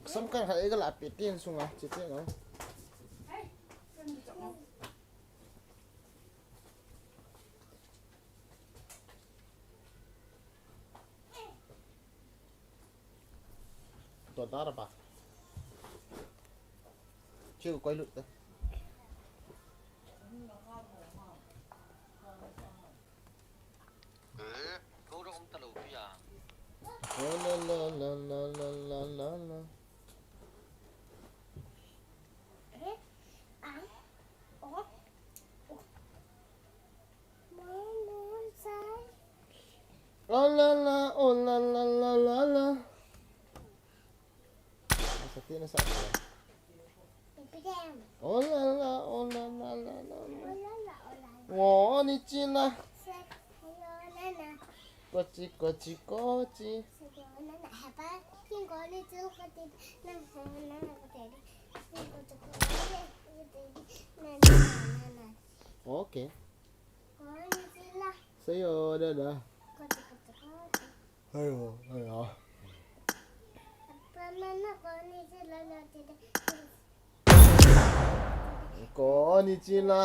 Some kind of a lot of things, so much. Tôi đó là bà chưa quay lụt đâu. Cô đâu không ta lụt bây giờ. Tiene esa hola. Konnichiwa. Kochi. Okay. Sayo dadah. Ayo. Konnichiwa.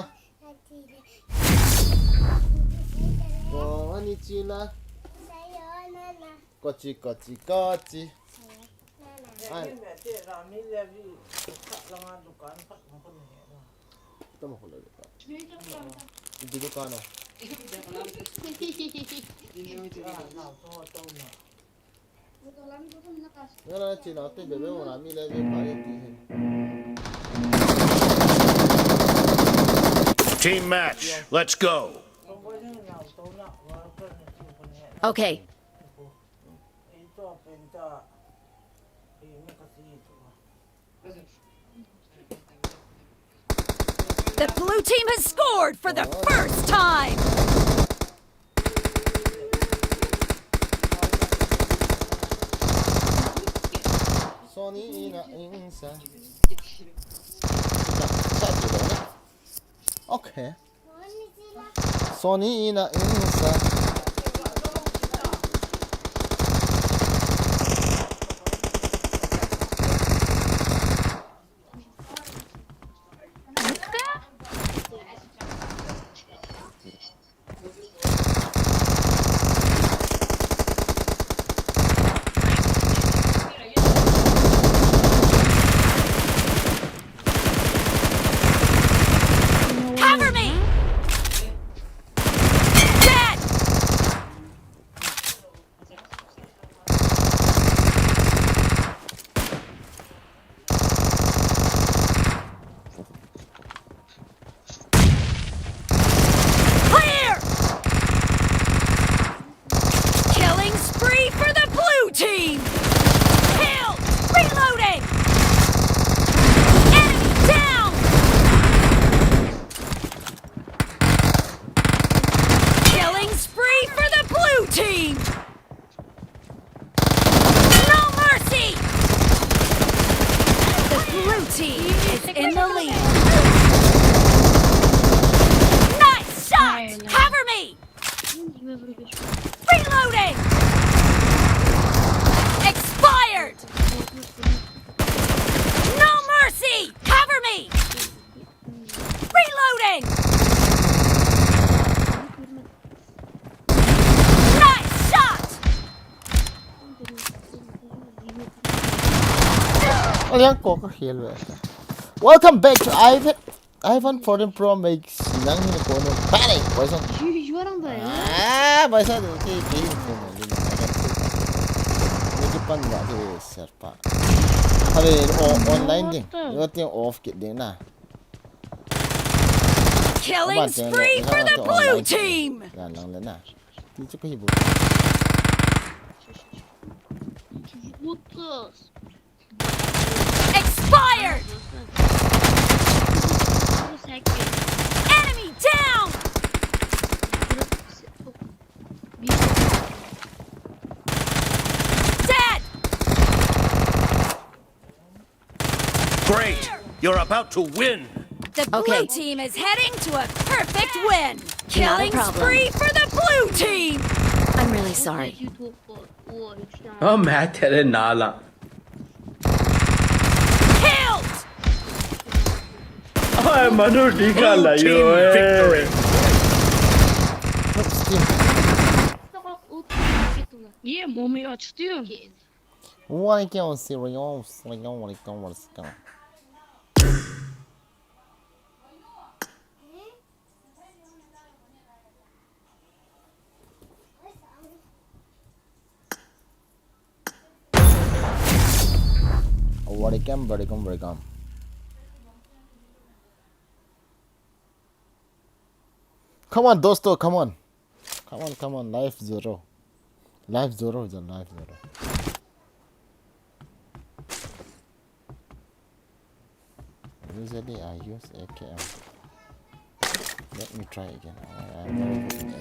Kochi. Ito mo kulay ito. Hindi ko kano. Ngayon China ito bebe mo rami level bayad din. Team match, let's go. Okay. The blue team has scored for the first time. Sony ina insa. Okay. Sony ina insa. Cover me! Dead! Clear! Killing spree for the blue team! Kill! Reloading! Enemy down! Killing spree for the blue team! No mercy! The blue team is in the lead. Nice shot! Cover me! Reloading! Expired! No mercy! Cover me! Reloading! Nice shot! Welcome back to iPhone 14 Pro Max. Nang hinipono. Pare, boyson. Boyson ki game ko mo din. Hindi pan ba ki serpa. Habe online din. Yo ting off kit din na. Killing spree for the blue team! Yan lang na. Dito ko hibo. Expired! Enemy down! Dead! Great, you're about to win. The blue Okay. team is heading to a perfect win! Killing problem. spree for the blue team! I'm really sorry. मैं तेरे नाल Ai mà nó đi cả Blue lại team rồi. victory. 얘 몸이 어쩌디요? What can I say? Let's go. Welcome. Come on, dosto, come on. Life zero. Life zero is a life zero. Usually I use AKM. Let me try again. I'm very good in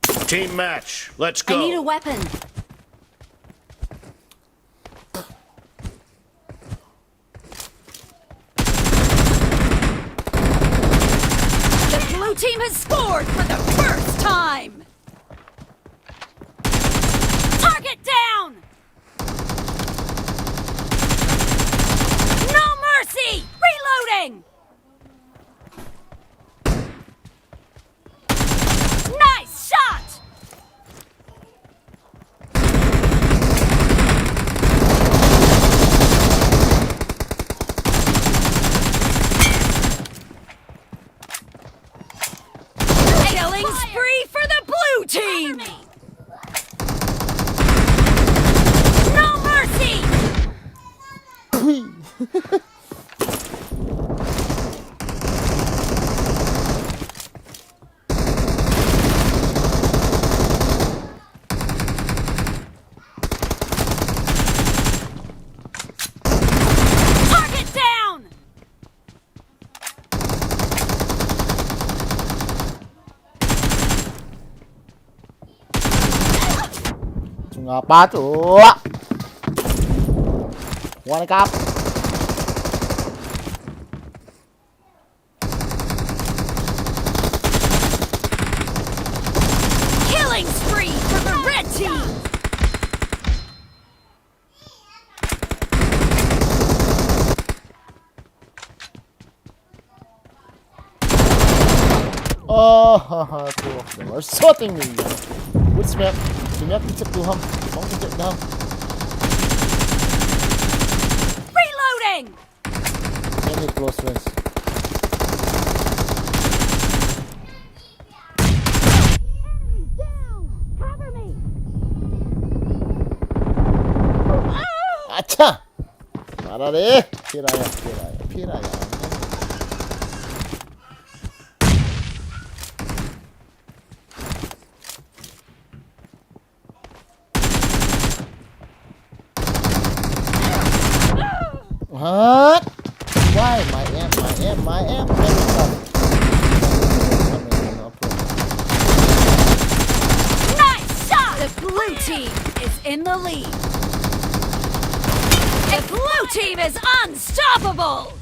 AKM. Team match. Let's I need a go. weapon. The blue team has scored for the first time. Target down. No mercy. Reloading. Nice shot. Killing spree for the blue team. No mercy. Target down. Chúng ba chỗ. One cup. Killing spree for the red team. Oh, two of them are sorting me. Which map? The map is up to him. Không có chuyện đâu. Reloading. Any close range. Cover me. Acha. Para de. Piraya. What? Why my aim? Nice shot. The blue team is in the lead. The blue team is unstoppable.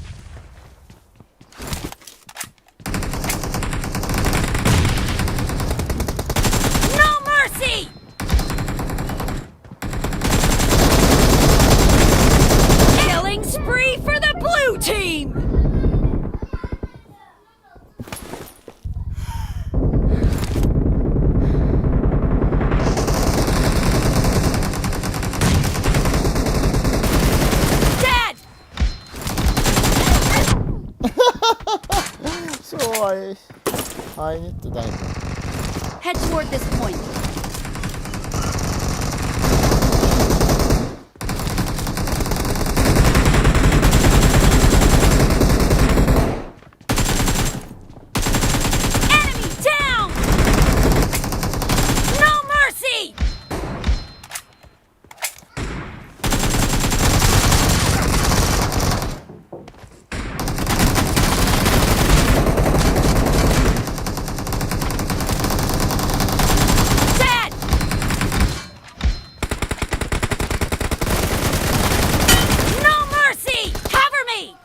No mercy. Killing spree for the blue team. Dead. So I need to die. Head toward this point. Enemy down. No mercy. Dead. No mercy. Cover me.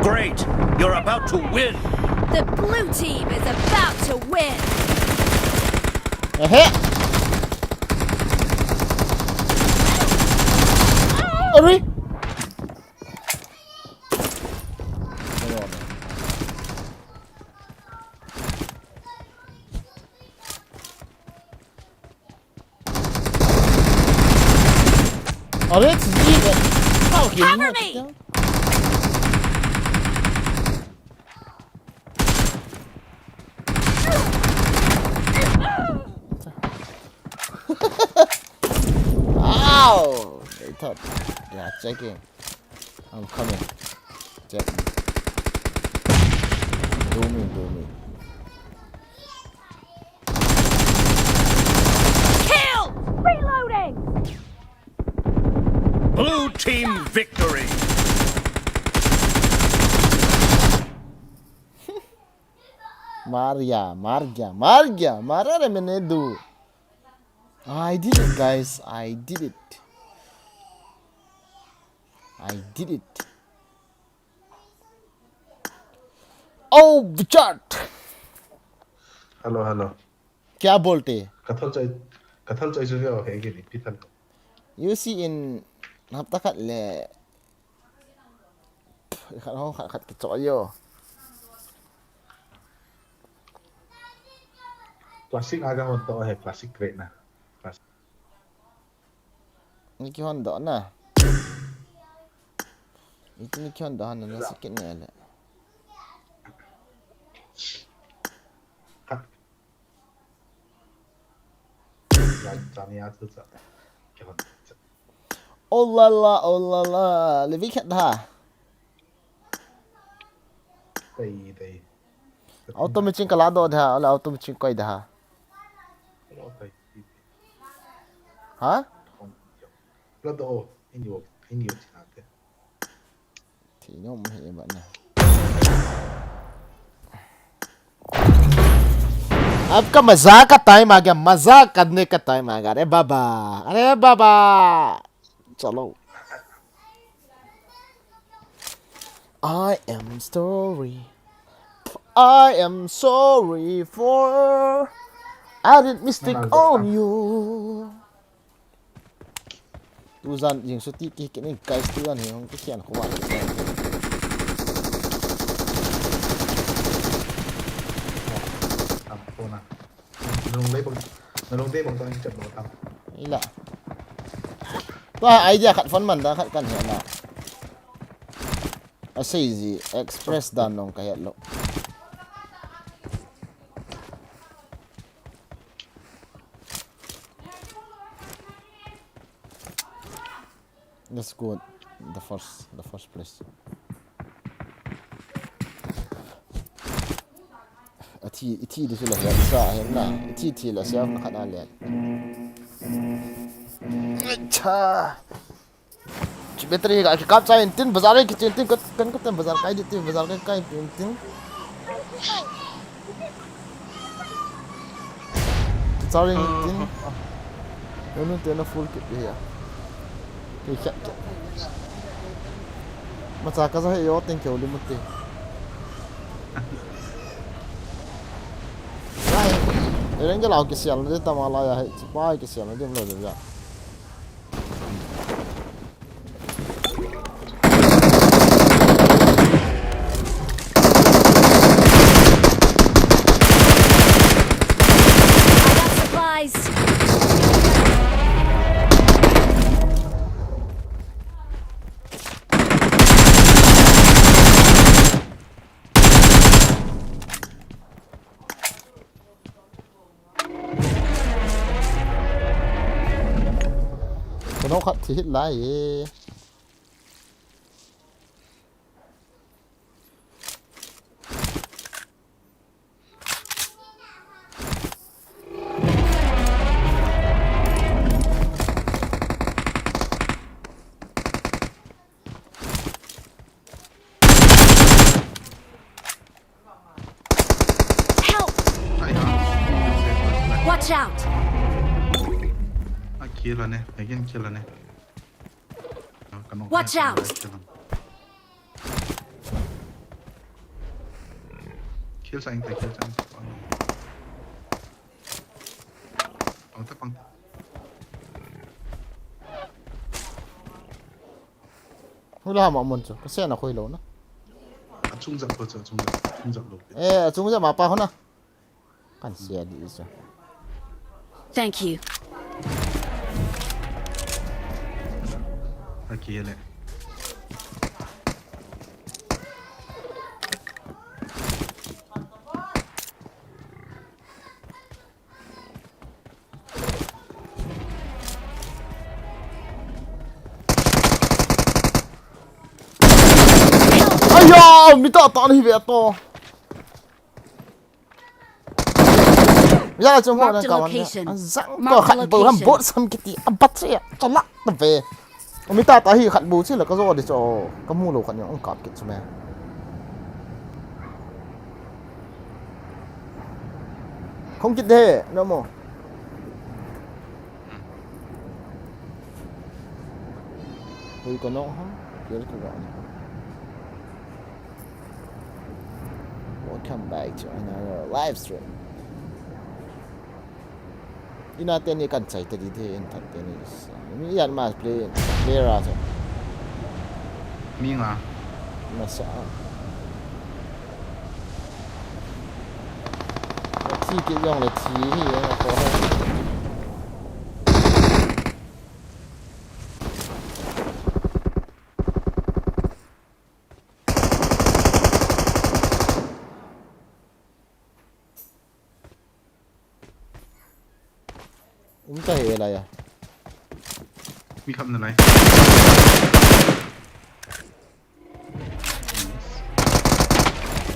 Great. You're about to win. The blue team is about to win. Ahead. Sorry. Alright, Cover me! Ow! They thought they are checking. I'm coming. Check me. Do me. Kill! Reloading! Blue team victory. Marya. Marare menedu. I did it, guys. I did it. Oh, Vichart. Hello. क्या बोलते? कथल चाहिए जो है कि नहीं पिथल You see in hafta kat le. Kat kecoyo. Classic आगा होता है क्लासिक ग्रेड ना Niki Honda na. Itu Niki Honda na sikit ni ala. जाने याद तो सा क्या होता Oh la la. Lebih kat dah. है Auto machine kalado dah. Ola auto machine koi dah. Ha? Lado in your chinate Tino hebat na. आपका मजाक का टाइम आ गया मजाक करने का टाइम आ गया अरे बाबा चलो I am sorry for I did mistake on you tu zan jing su ti ki ni guys tu an hong ki khian ko wa Tampona nung bang tong chập tam ila wa idea khat phone man da khat kan he na asai ji express dan nong kayat lo let's go the first place iti di sila ya sa hen na iti la siya na kana le acha battery ga kap cha in tin bazar ki tin kan ko tan bazar kai di tin bazar kai tin sorry tin onu tena full kit ya ki kya macha ka sa yo tin ke uli mutte Irenga lau ke sial de tamala ya pai ke sial de lo de ya Supplies! nó khát thì hít lại Help! Watch out! kill này again kill này Watch out! kill sang oh tak pang hula ma mon chu ka se na khoi lo na chung giặc vừa chung giặc lục chung ja ma pa hona kan se di chu Thank you. kia này ayo mi ta ni ve to ya chung ho na ka wan zang to khat bu ham bot sam kiti abat se to la ta ve mi ta hi khat bu chi la ka zo de cho ka mu lo khat yang kap kit chu me không kit de no mo ui có nó hả kia cái gọi welcome back to another live stream ina tên cần chạy tới đi thế anh thật tên này mi yan mà play ra rồi mi mà sợ chi cái dòng là chi thì nó có cái gì này à mi khăm này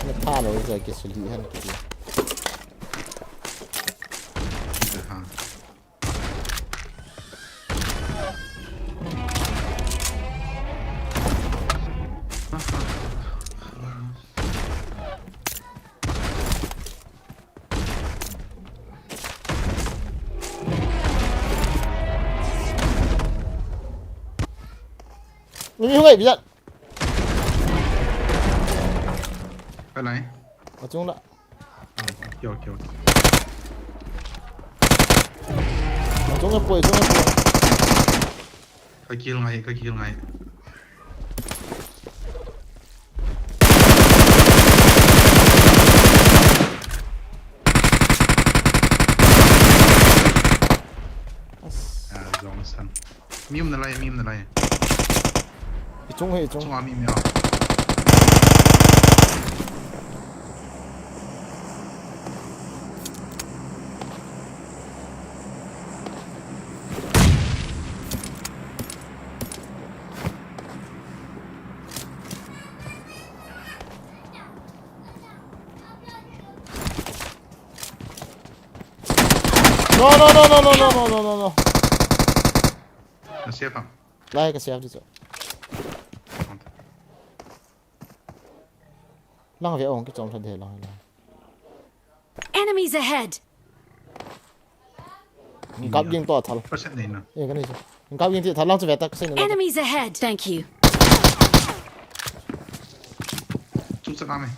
nó pha rồi rồi cái xử lý hơn cái như vậy bây giờ cái này ở chung đó kiểu ở chung cái bụi cái kia ngay dòng sân mìm này chung hay chung hoa mìm nhau no nó xếp không lại cái xe đi rồi lăng về ông cái trong thân thể lăng Enemies ahead. cặp riêng to thật có set này nè cái này cặp riêng thì thật lăng sẽ về tắc xin Enemies ahead. Thank you. chúng sẽ làm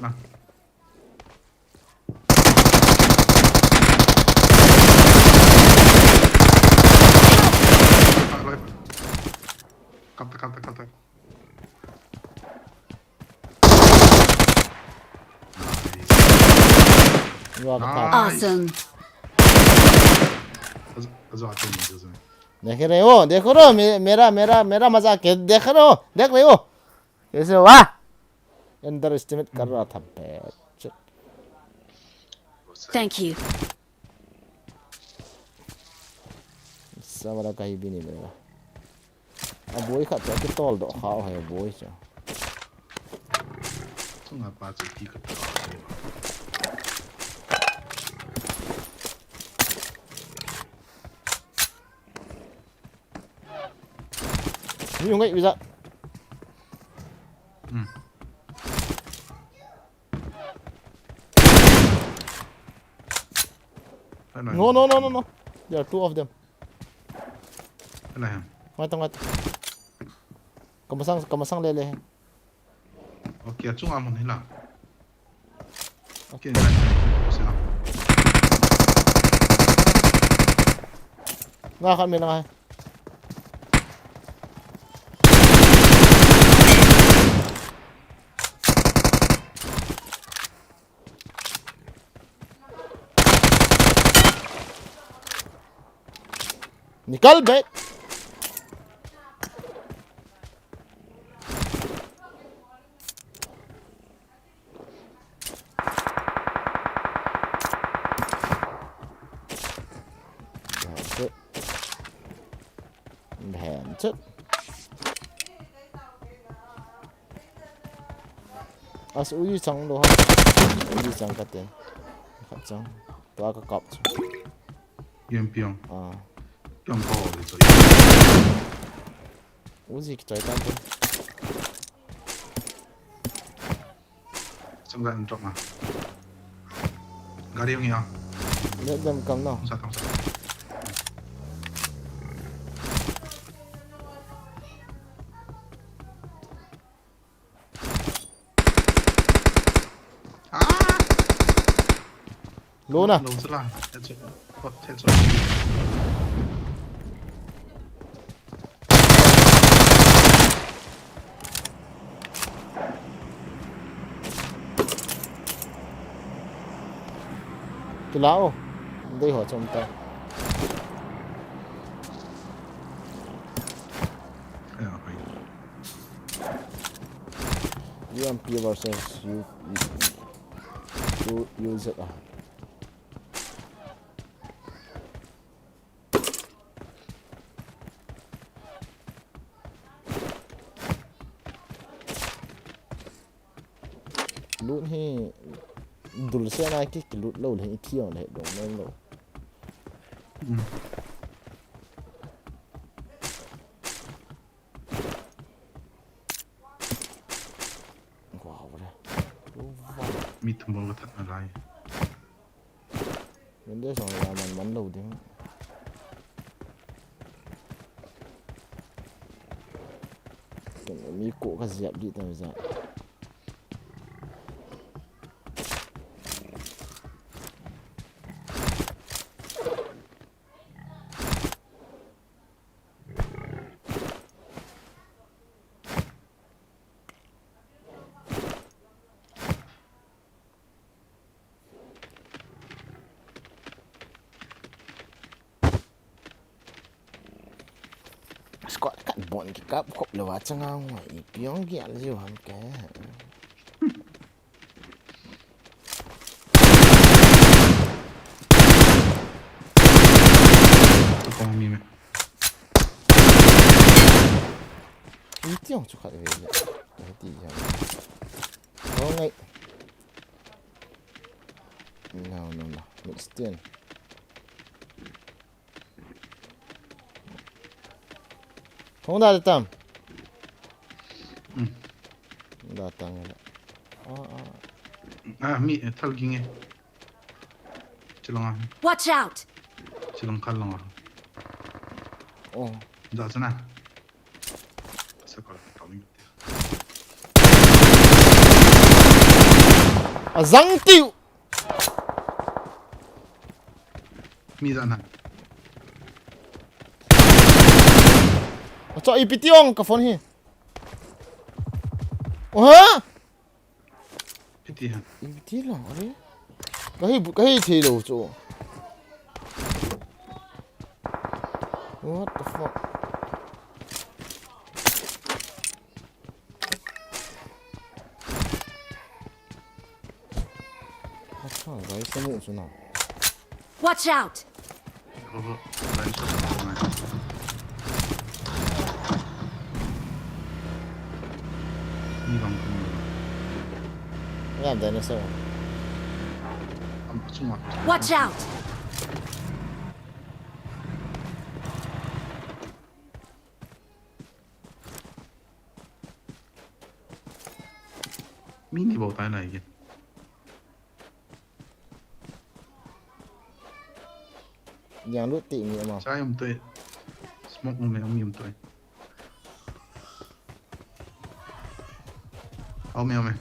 cặp Awesome. देख रहे हो देखो रो मेरा मजाक देख रहे हो कैसे वाह अंडर एस्टिमेट कर रहा था Thank you. सारा कहीं भी नहीं मिलेगा अब वही खाता कि तोल दो खाओ है वही चो chúng là ba chữ ký cực như vậy bây giờ no there are two of them cái này ngat kamasang lele ok chúng ăn một thế nào ok này sao nga kan mina निकल बे bèn chết as uy chẳng đâu ha uy chẳng cái tiền khát chẳng tôi có cọp Yếm piong. à Piong to rồi rồi. uy cái trái tan thôi Xong rồi anh trộm à. Gari yang ya. để đem cầm nào Không sao. luôn à Lâu rất là. Hết rồi. cái lão đây họ trong tay Ja, okej. UMP versus use it à lút hi dul xe này cái lút lâu thì thiêu này đúng nên lâu wow đấy Mi tumble cái thật là lại. vấn đề rồi là mình bắn lâu tiếng cái mi cổ cái dẹp đi tới giờ Scott cắt bọn cái cáp khổ là vả chẳng ngang ngoài piong kia là gì hoàn cái Tôi không mi mẹ. ý tiếng cho khát về vậy cái gì vậy có ngay nào mix tiền không datang datang Mi thal ginge. Chilong Watch out! Chilong kalong. oh Dạ sana. Sao còn tao mi. zang tiêu Mi ra nào. cho ipitiong ka phone hi hả Piti ha. ipiti lang are cái thi đồ chỗ what the fuck sao cái sao mụ chỗ nào Watch out! Rồi. Lại sao này. Mi bằng không. làm thế nó sao Chung mặt. Watch out! Mini bầu tay này kìa. giang lút tị nghĩa mà Trái ông tôi. Smoke ông mẹ ông tôi. Ông mẹ.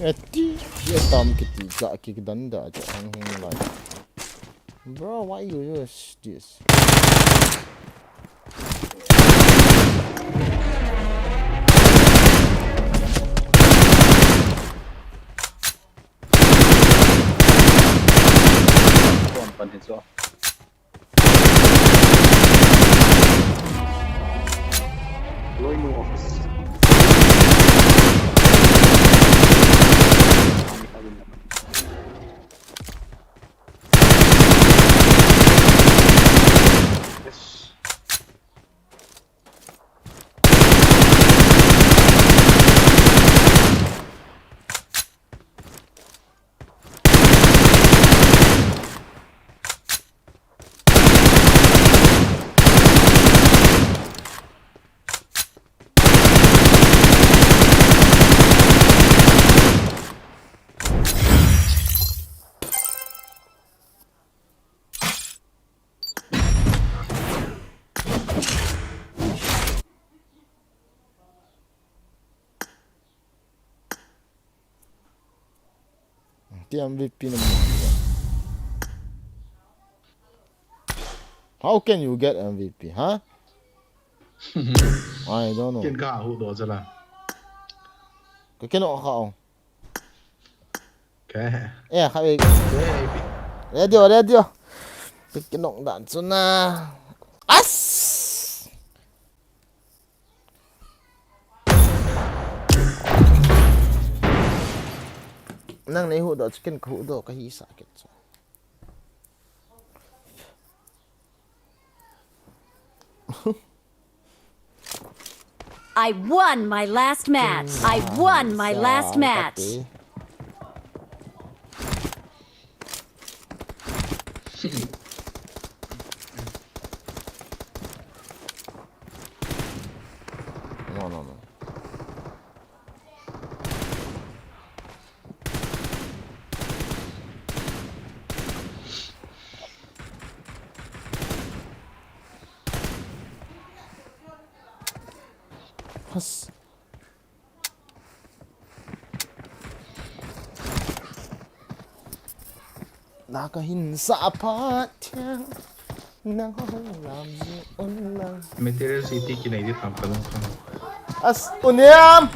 Eti Edam Kitty kaki danda aja hang like. Bro, why you use this? MVP naman. How can you get MVP, huh? I don't know. Kiên cả hụ đó cho là. Cái nọ không? Cái. Khai radio. Cái nọ đạn cho na. As. Nang này hụ đó chicken hụ đó cái gì sao cái cho. I won my last match. I won my last match. No. Has. Nakahin sa apatya nang làm gì ôn lang. Material City cái này đi tham khảo không? As unyam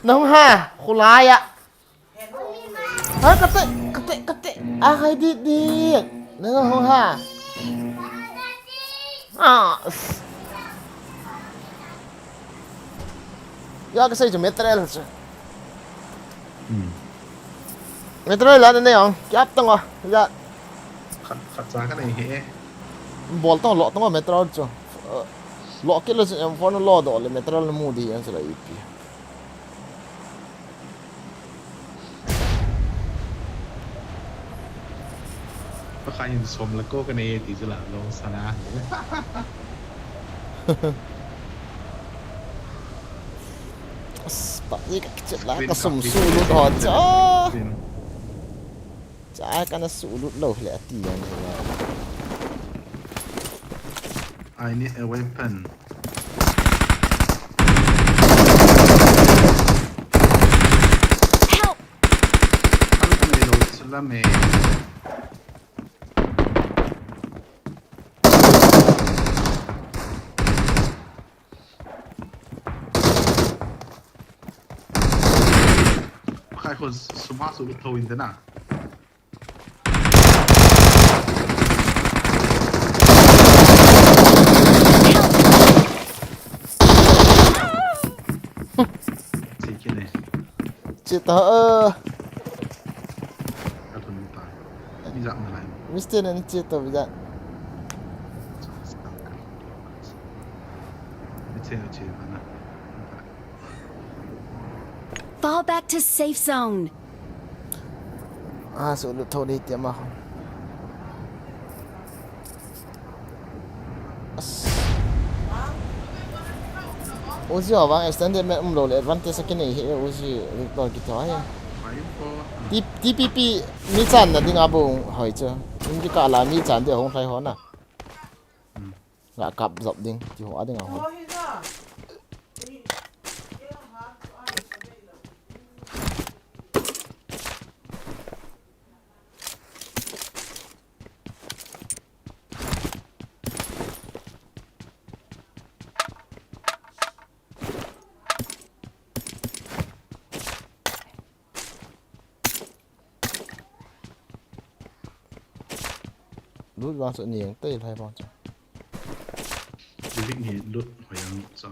nang ha khulaya. Ha kate. Hay đi. Nang ha. Ya cái xây cho material chứ. Material là đây không? Chắp tông à? Ya. Khát giá cái này hệ. Bol tông lọ tông material chứ. Lọ cái là em phone nó lọ đó là material nó mua đi anh sẽ lại ít. Có khai nhìn xóm là cô cái này thì là lo sana. Pati ka kecil lah kasumsulut hoca. Cai kana sulut loh latihan. I need a weapon. Help! Ano ka nilog sila may... Khai ko sumasugod tawin din na. Sige na eh. Cita Ato nung tayo. Bisa mo lang. mesti nan cita bisa. Ito na. Fall back to safe zone. Sulut tahu ni tiap mah. Uzi bang extended map lo advantage sa kini uzi Victor kita ya. Ayun po. TPP mi chan na ding abong hoi che. Ning ki ka la mi chan de hong khai ho na. Nga kap dop ding ji ho ding ho. rút vào sự niềng tê thay vào cho Cái vịnh thì lụt hồi ăn sao?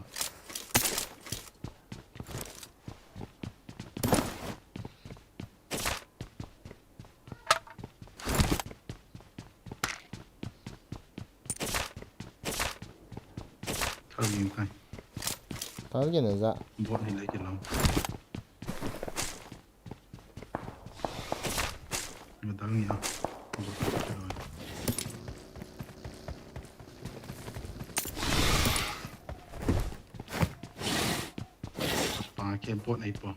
Thao gì thay? tháo cái này ra Bọn này lấy cái lắm. Người ta nghĩ không? Cái bọn này bỏ.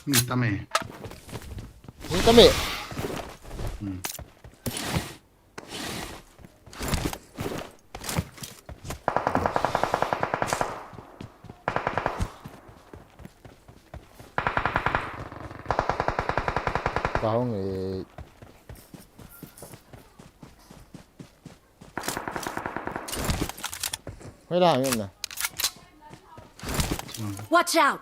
Mình ta mẹ. Ini kami kau ni Mấy đàn em nè. Watch out!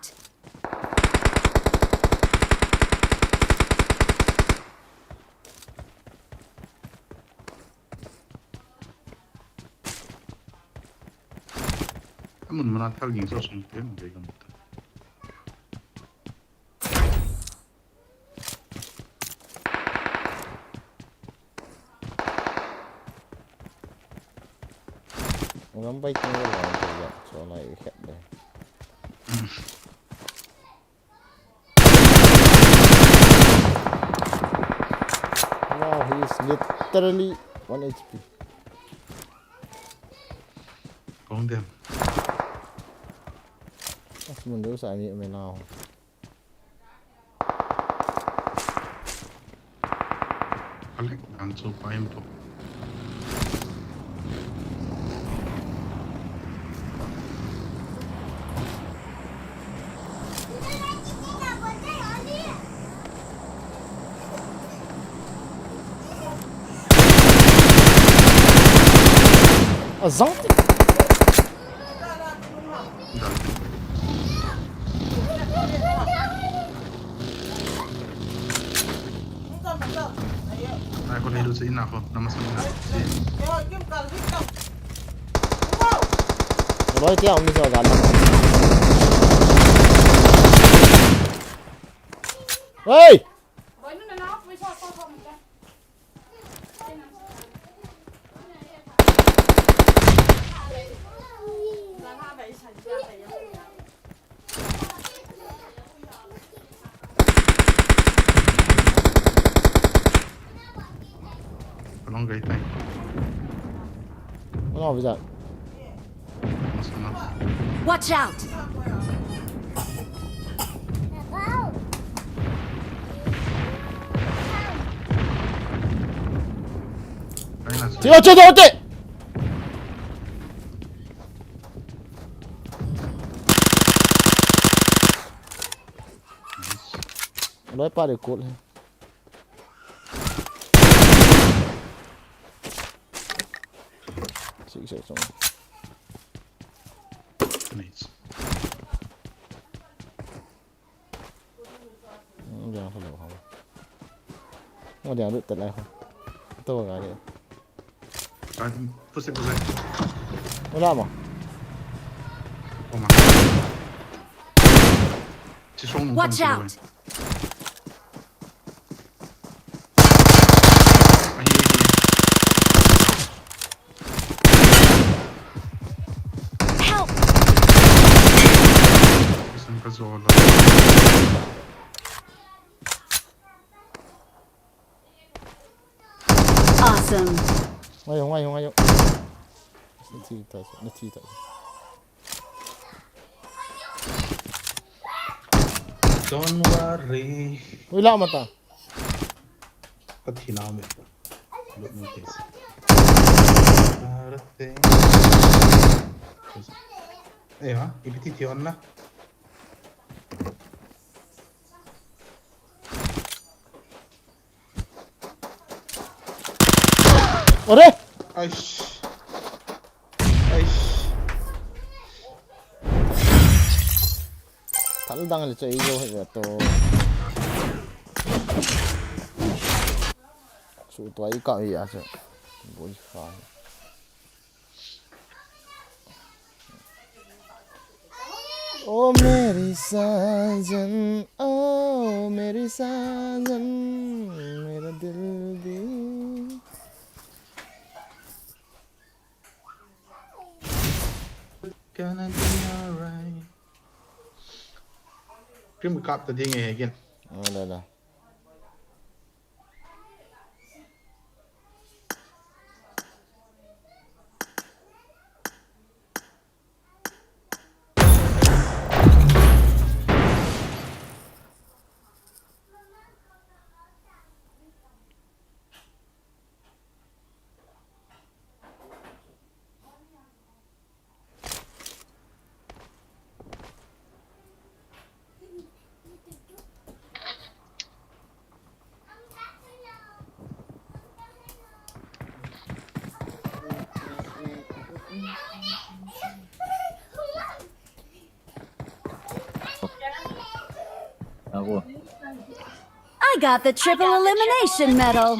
Mình mà theo những số súng thế mà về không được. Ngắm bay chung là tự dặn chỗ này khét đây. Wow, he is literally 1 HP. Không dem. Mình đứa xài nhẹ mày nào. Alek ăn số ba em thôi. Azang. Ai có lấy đồ gì nào không? Nằm xuống nào. Nói theo ông đi rồi gắn. Hey! Long gây tay. Nó nào bây giờ? Watch out! Chưa chưa chưa chưa. Nói pa được cột. Sẽ xong. Nice. Jangan follow không. Mau jangan duduk terlalu. Tahu enggak dia? Pusing. Wala mo. Oh my. Watch out! Help! Awesome. Ngayon. Natita. Don't worry. Wala mata. Pati na kami ito. Look mo this. Ha? Ipititiyon na. Ore! Aish. Taldang le cho ijo he to. Su toy ka ya cho. Boi fa. Oh मेरी साजन oh मेरी साजन मेरा दिल भी Gonna be alright. Krim cup the thing again. oh là I got the triple elimination medal.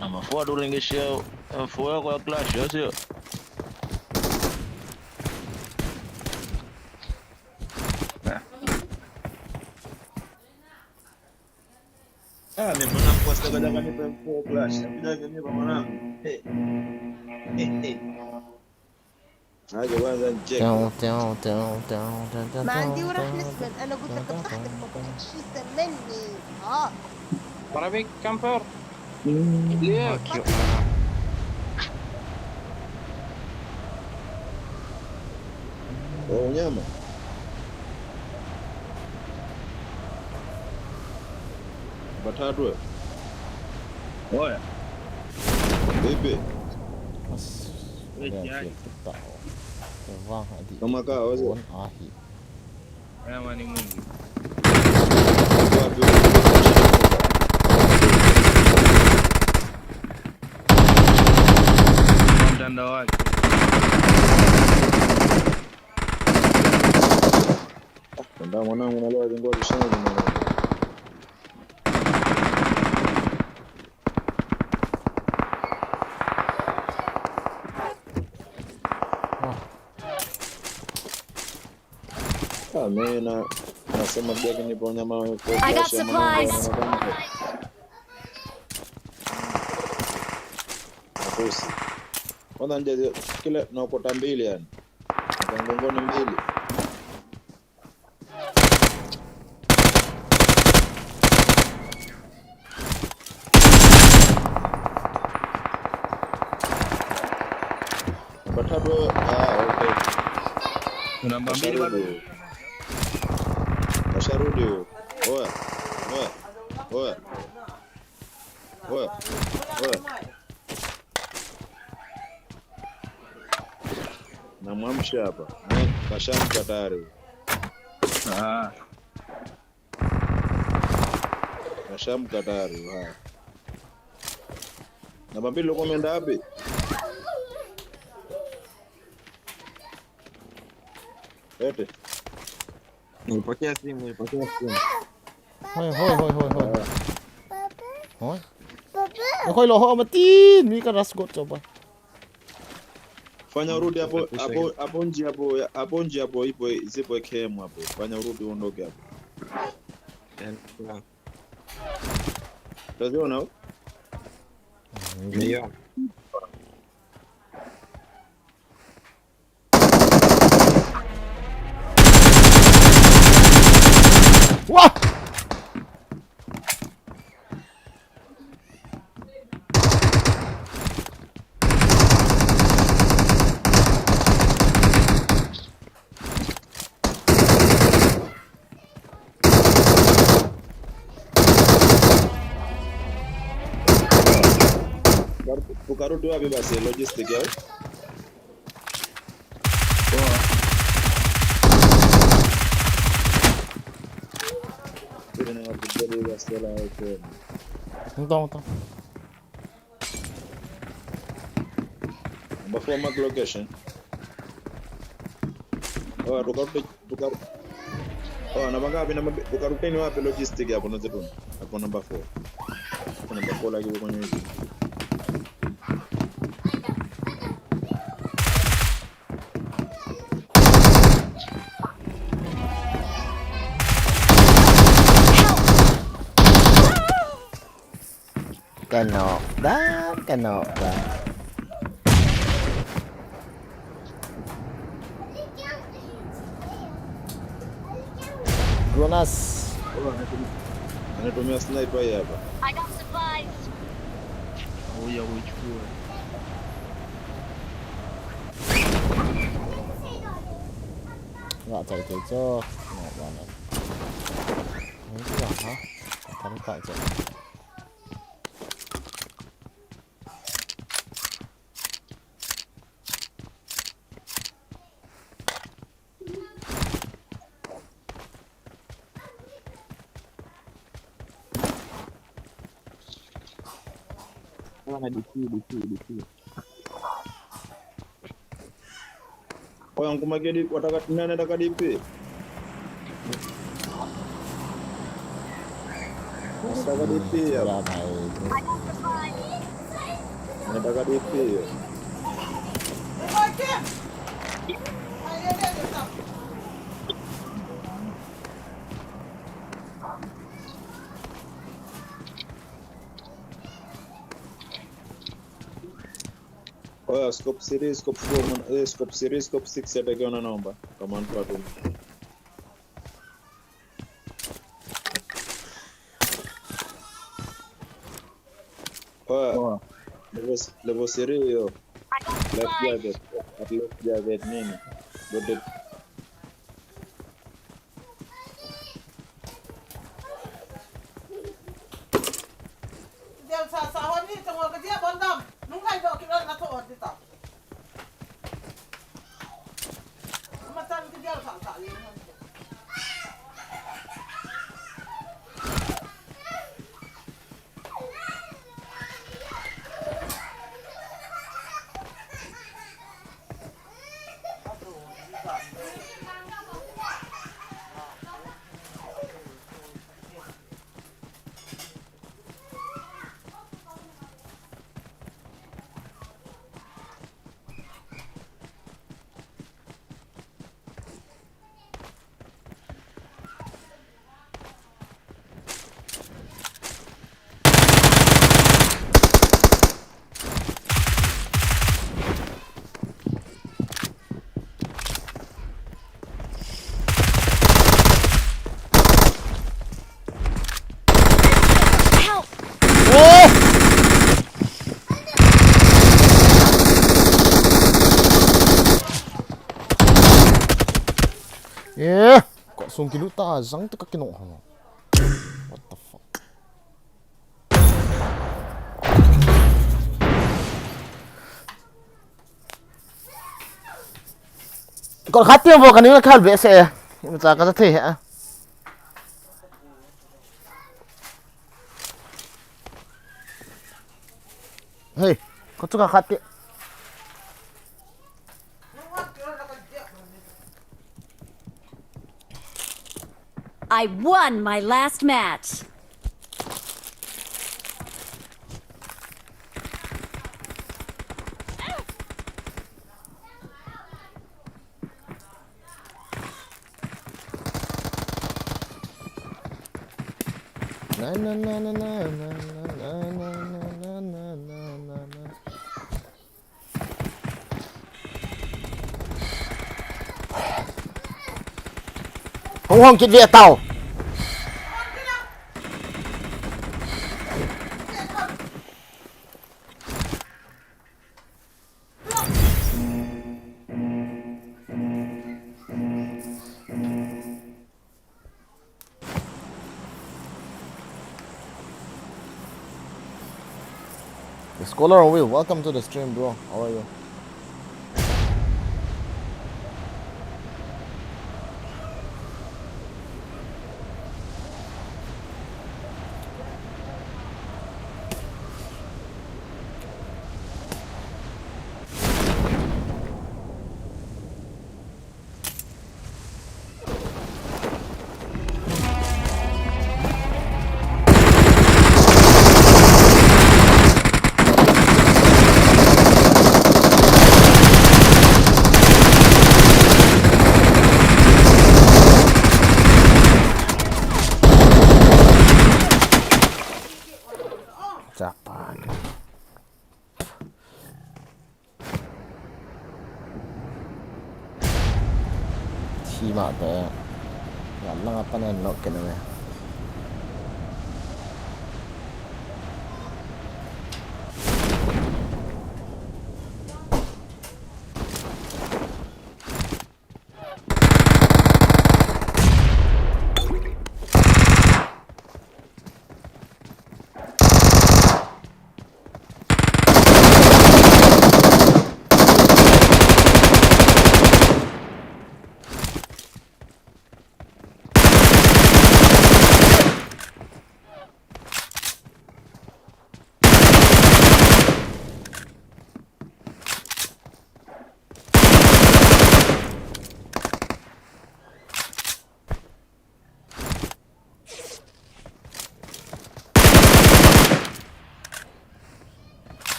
Ama fua dulingisha fua kwa clash sio. Ni mwanangu kwa sababu kama nipe fua clash. Bila nipa mwanangu. Haja kwanza check. ما عندي وراح نسمن انا قلت لك بصحتك ما كنتش تشتم مني Arabic camper. Oh nyama. Batatu. Oya. Bebe. Kama kaa wazo. Kama ni mwingi. Mtandao wake. Ndio mwanangu na leo ngoja sana mwanangu. Mimi nasema bega nipo nyama kwa. I got supplies. Bosi. Kwanza ndio kila naokota mbili yani. Ngongoni mbili. Batatu okay. Namba 2 bado. Masharudi huyo. Oya. Na mwamsha hapa. Kashamka tayari. Kashamka tayari. Namba 2 uko umeenda wapi? Ete. Nipokea simu. Hoi. Hoi lo ho matin, mi ka rasgot coba. Fanya urudi hapo nje hapo ipo isipo kemu hapo. Fanya urudi uondoke hapo. Utaziona? Ndio. Wah! Tukarudi wapi basi logistic yao? giving out the belly was still out there. Então. Before mark location. Oh, tukar. Oh, namangapi na tukaruteni wapi logistic hapo na zetu. Hapo number 4. Hapo number 4 lagi kwenye hivi. Kenok dah. Jonas. Oh, anatumia sniper hii hapa. I got supplies. Ngoja uichukue. Nggak cari cocok. Nggak banget. Ini juga ha. Tarik tak cok. DC. Oh, yang kumagedi wataka nani nataka DP? Nataka DP ya. Ya baik. Nataka DP. Oh, scope series, scope 4, scope series, scope 6 yatakiwa naomba kama nipate. Oh, level series yo. Left jacket nini? Bote. Dia sa ni tengok ke dia bondam. Nungkai dok kita nak tahu dia tak. Macam dia tak ni. Yeah, kok sungki lu tazang tu kaki nok. What the fuck? Còn khát tiêu vào cái này là khát vệ sẽ mình ta có thể hả? Hey, có chút khát tiêu. I won my last match. Na na na na na na na na na na na na. Không hông chuyện Việt tàu. The Scholar on Wheel, welcome to the stream, bro. How are you? not there. Yeah, lang apa na lock kena.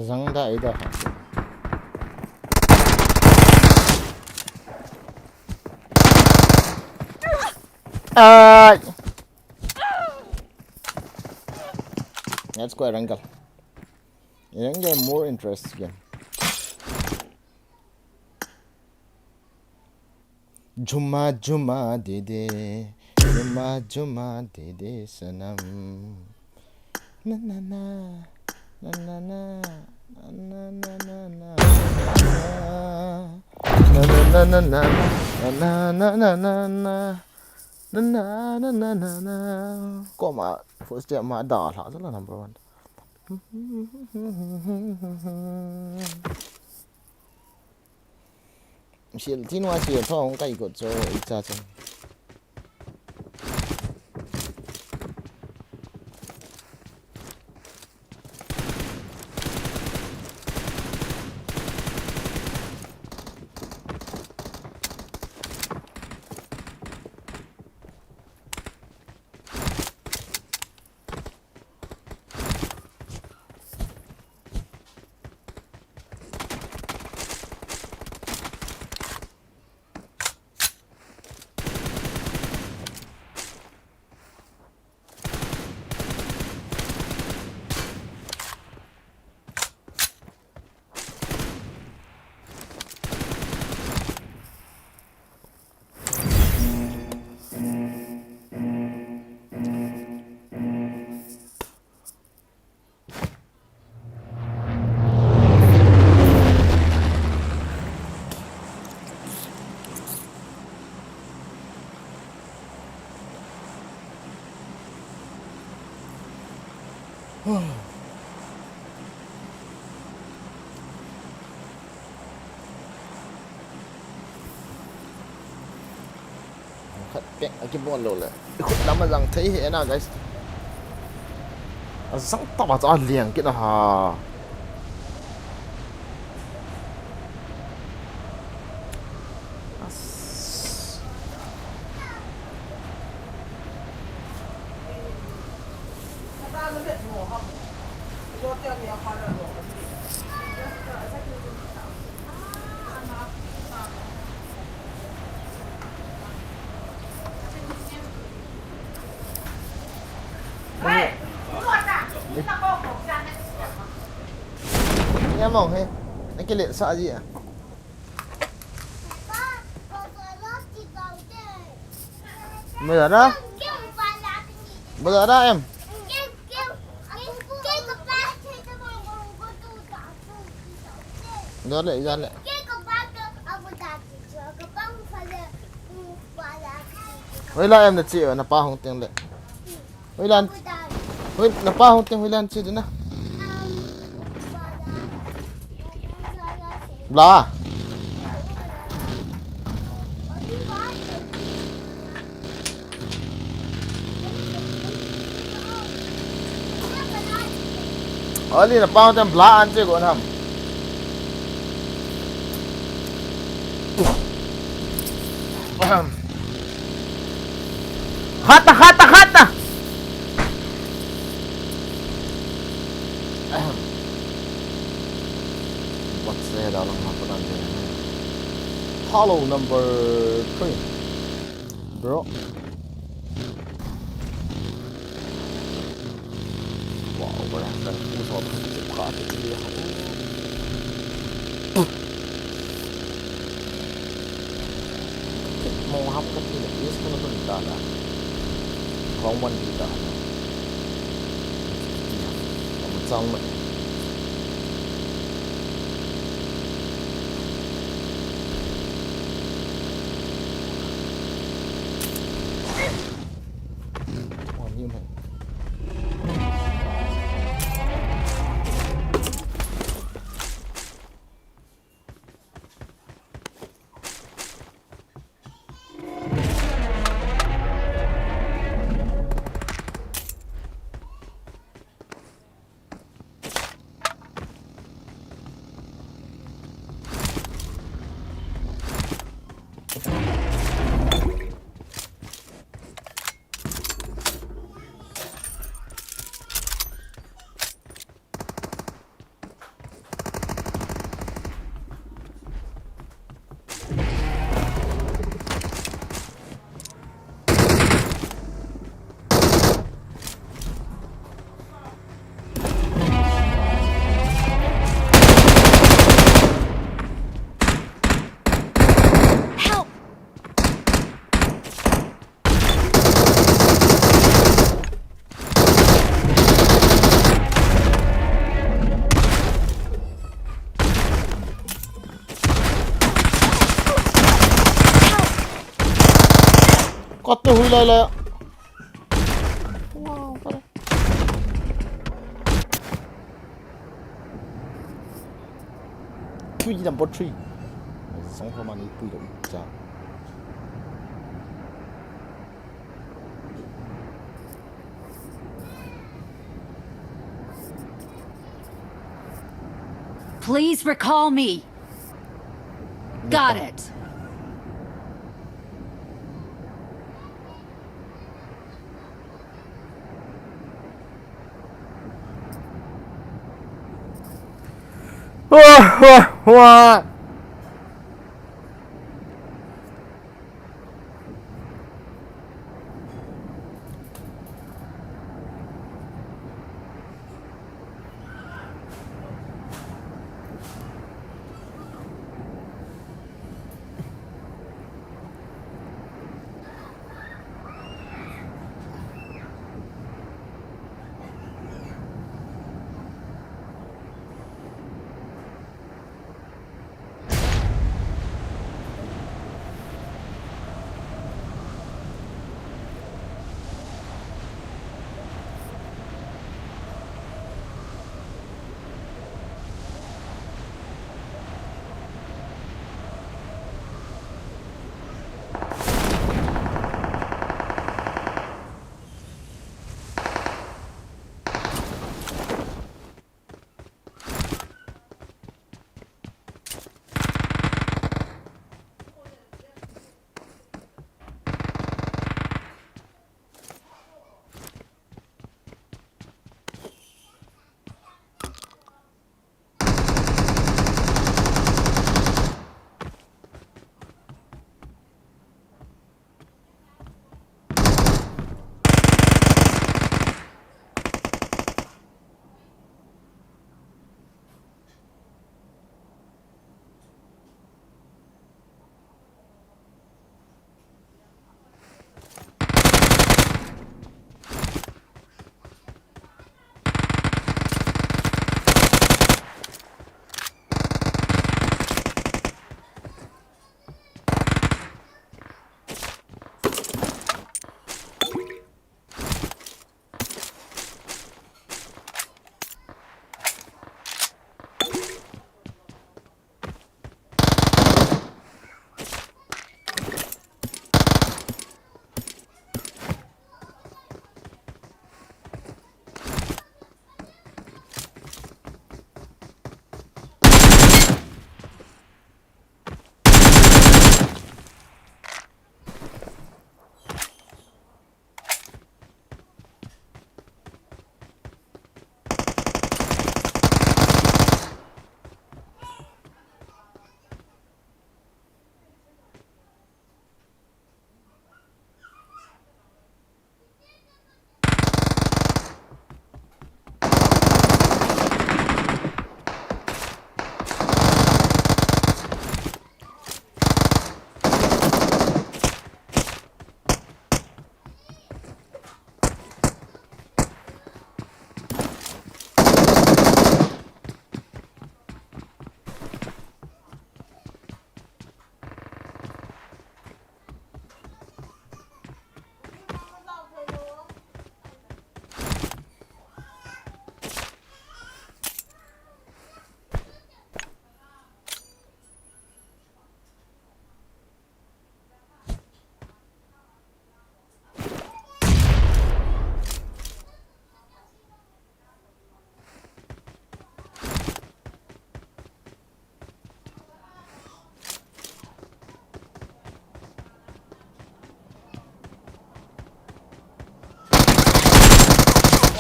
Zang da ida. Let's go Rangal. You can get more interest again. Juma Juma Dede, Juma Juma Dede Sanam. Na na na, na na na, na na na na, na na na na, na na na na na. Na na na na na na. Có mà first step mà đỏ là rất là number one. Xịn tin hoa xịn thôi không cái cột cho ít ra chân. Khất bẹn ở cái bọn lỗ lại khúc lắm mà rằng thấy hệ nào guys răng tao bảo cho liền cái nào hà em mong hay cái lệ sợ gì ạ bây giờ đó em ra lệ với lại em là chị ở là ba không tiền lệ với lan với là ba không tiền với lan chị đến nào là Ali na pang tem bla anje ko nam. Hata. What's that dalam hamparan dia? Hollow number 3, bro. Wow, berasa usah cepat dia. Mau hamkat tidak? Yes, kalau berita lah. Kawan kita. Kamu tahu? Kau tu hui lah. Wow, pada. Tui number 3. Sống không ăn tui được chả. Please recall me. Got it. Wah.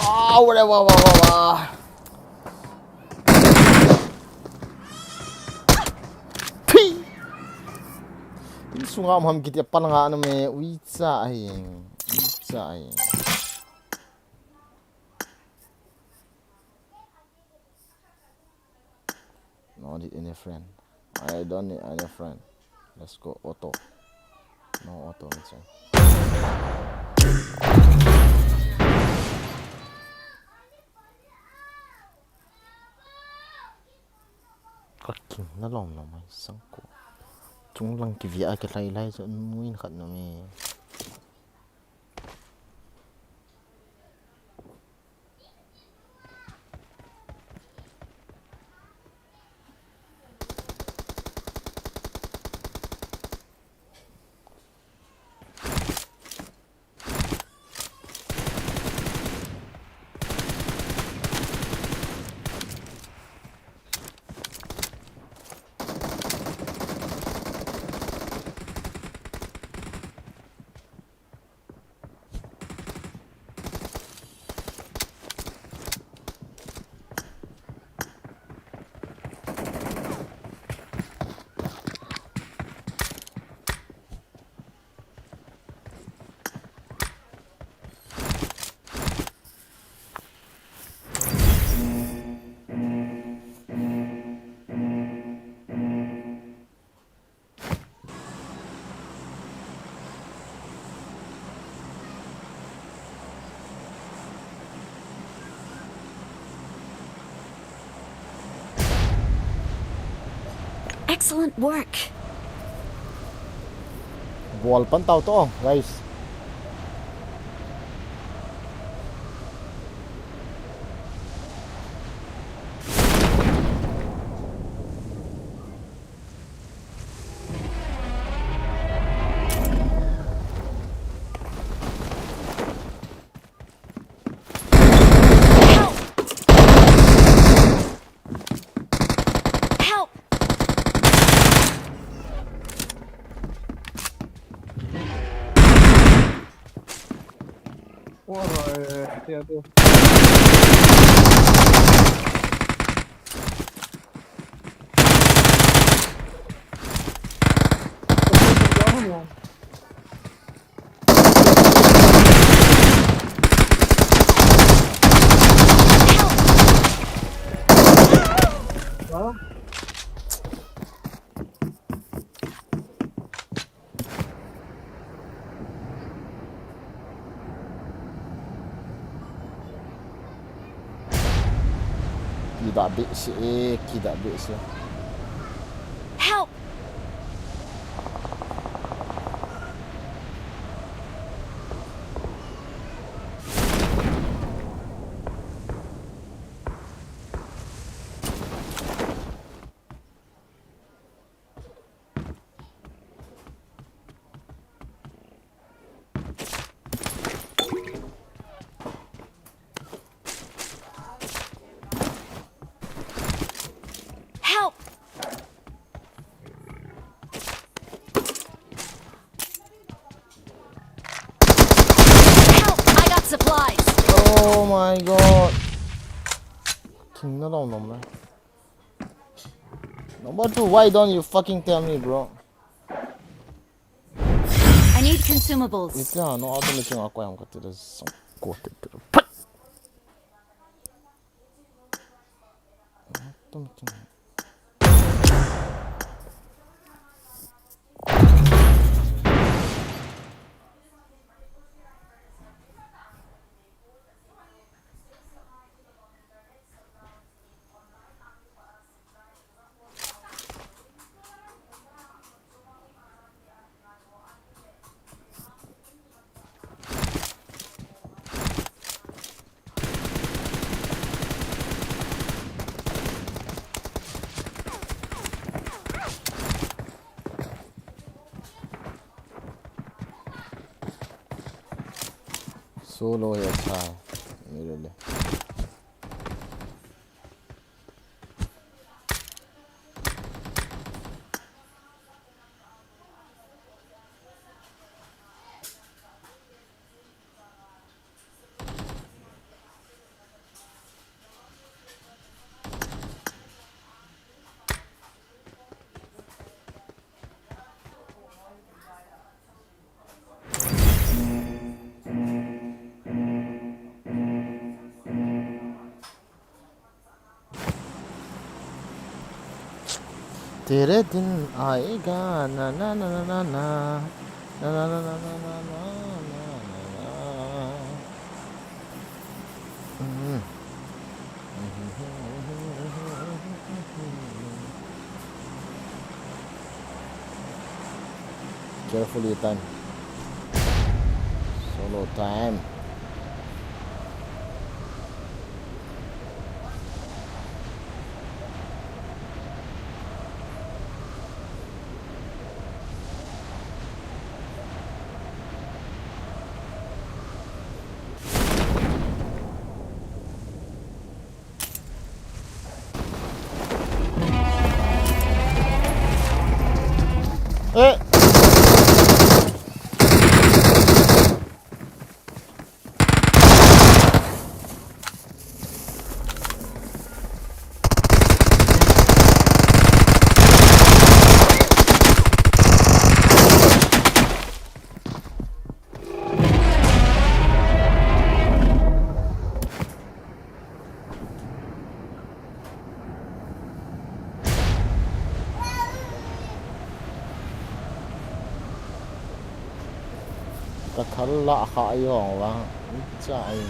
Wow. Sungam ham kita palanga ano me witsa ayeng. No need any friend. I don't need any friend. Let's go auto. No auto inside. Kaki na long na mai sangko. Chung lang ki via ka lai so muin khat na me. Excellent work. Ball pan tao to, guys. Help! Tidak bisa. Help! Help! Help! I got supplies. Oh my god. King na lang naman. Number 2, why don't you fucking tell me, bro? I need consumables. Ito no automation ako yung katira sa kote pero. Solo ya cha. Really. तेरे दिन आएगा ना ना ना ना ना ना ना ना ना ना ना ना carefully time solo time Kathalla khayong wa chai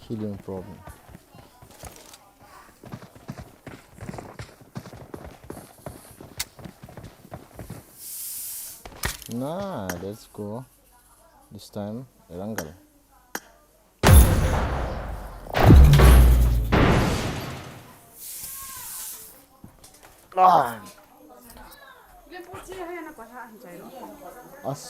healing problem. Nah, let's go. This time, Erangal. Ah. As.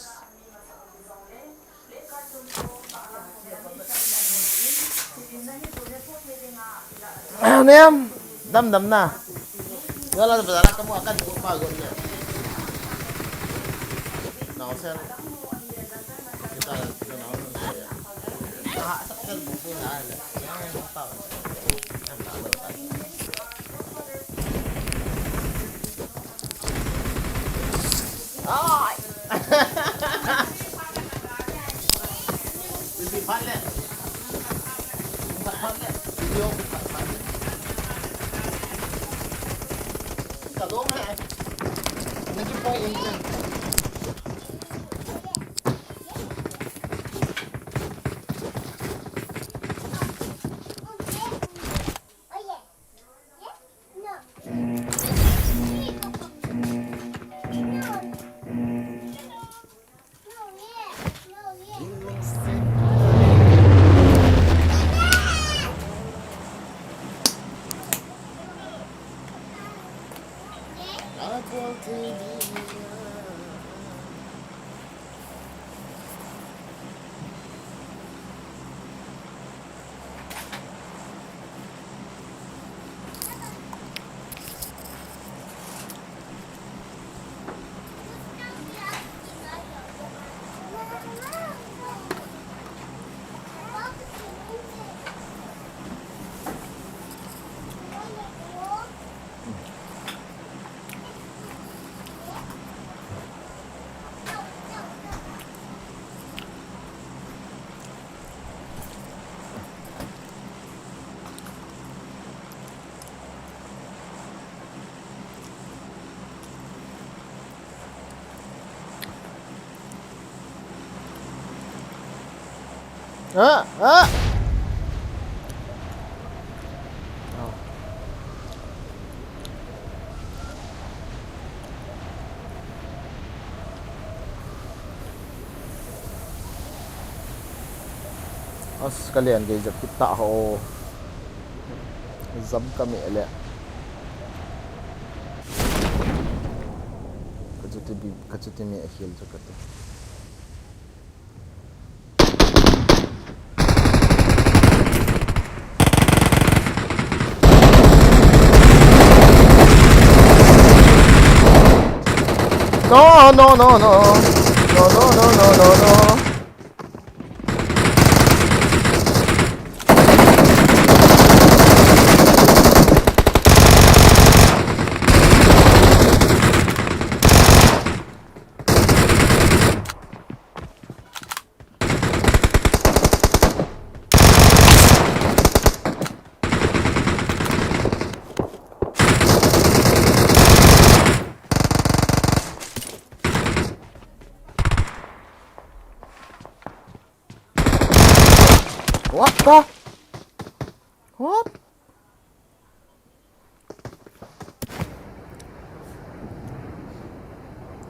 Ano yan? Dam na. Wala na ba? Kamu akan pagod niya. Now, sir. Kita na siya. Sakal buko na. Yan ang tao. Ay! Bibi palet. Palet. Video palet. Kalong na. Nandiyo pa yung engine. Sekalian guys, kita ho zam kami ele kacuti mi akhil jakat no. What?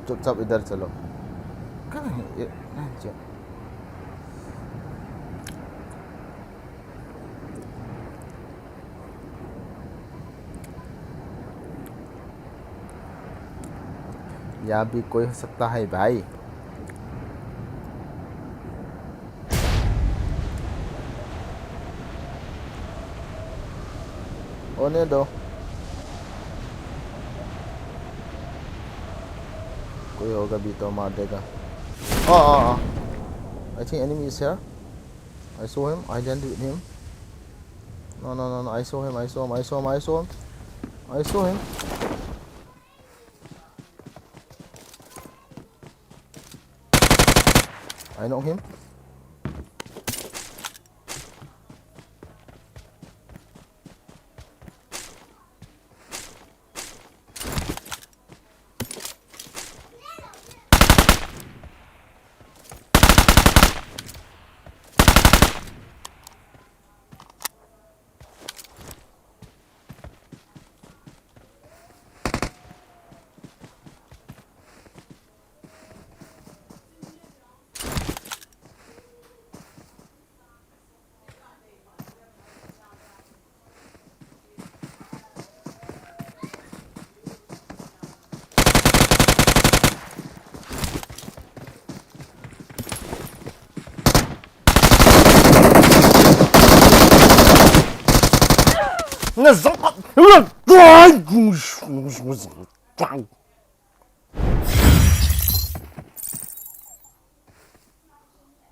चुपचाप इधर चलो कहाँ है ये यहाँ भी कोई हो सकता है भाई होने दो कोई होगा भी तो मार देगा I think enemy is here. I saw him. I didn't hit him. No. I saw him. I saw him. I know him.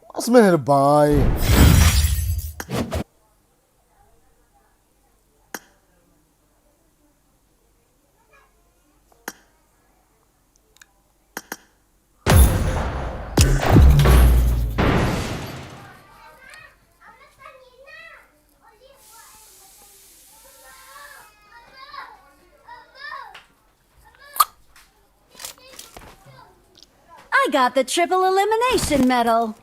What's meant to buy? I got the triple elimination medal.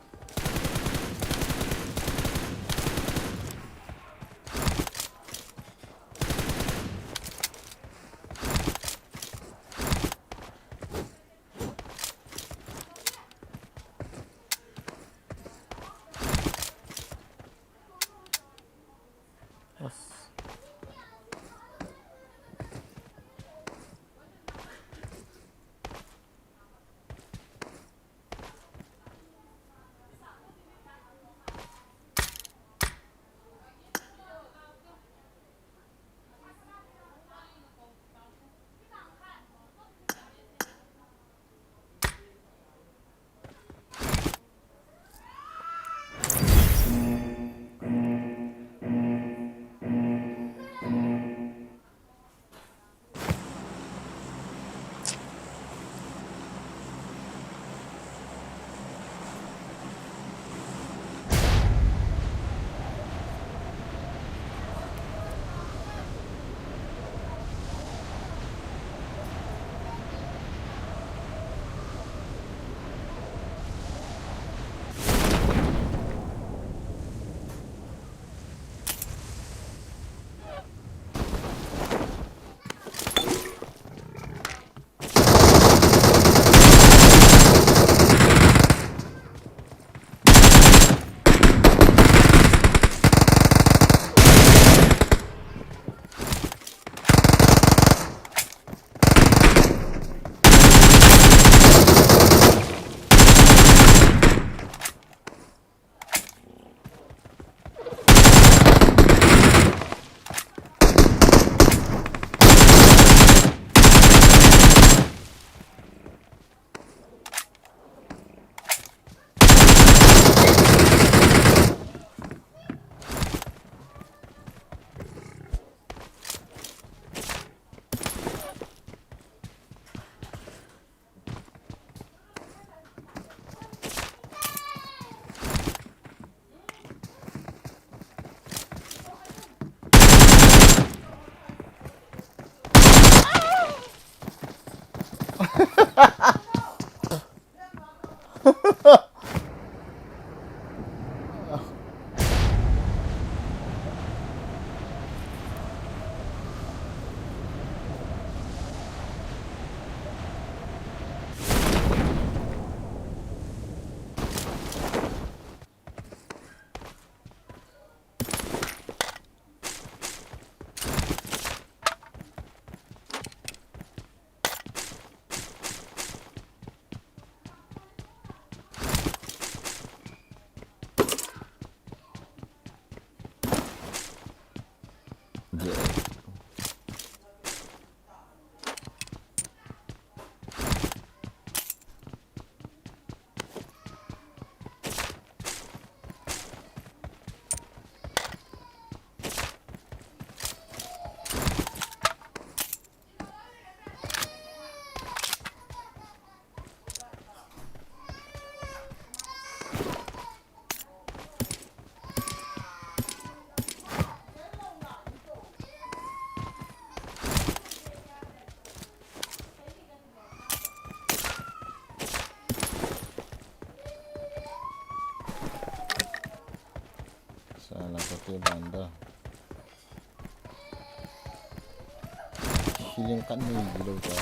Sana pakai banda. Hilang kan ni gila ka.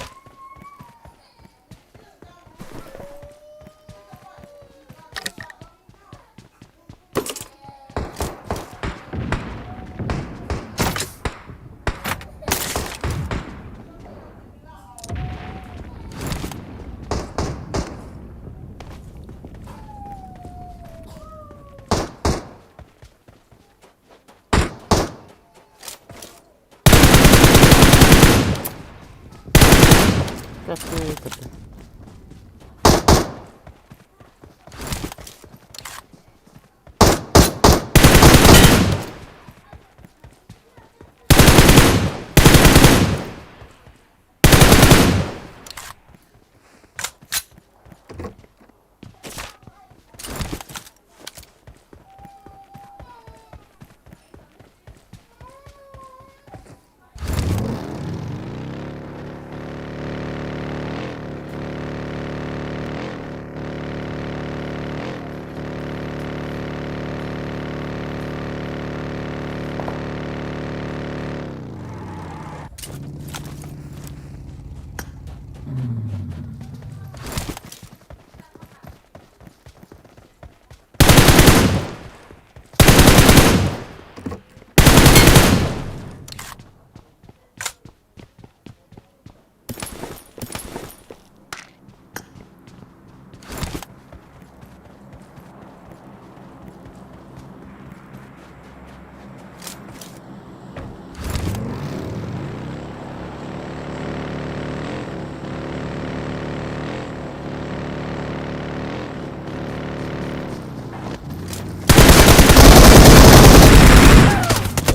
Kaki.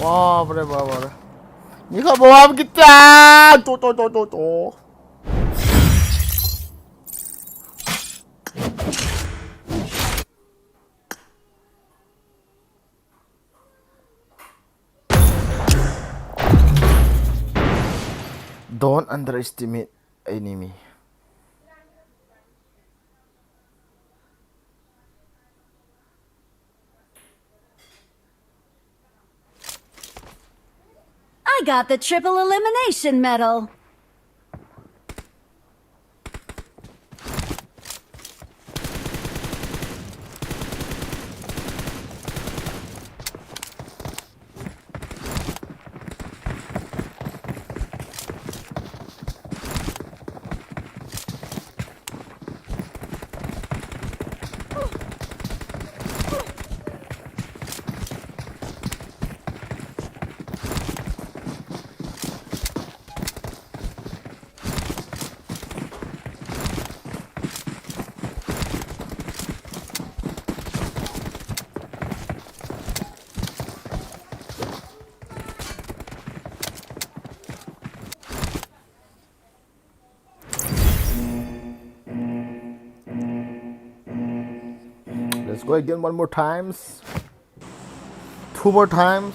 Wah, bener. Ni kau bawa kita. Tuh. Don't underestimate enemy. I got the triple elimination medal. Let's go again one more times. Two more times.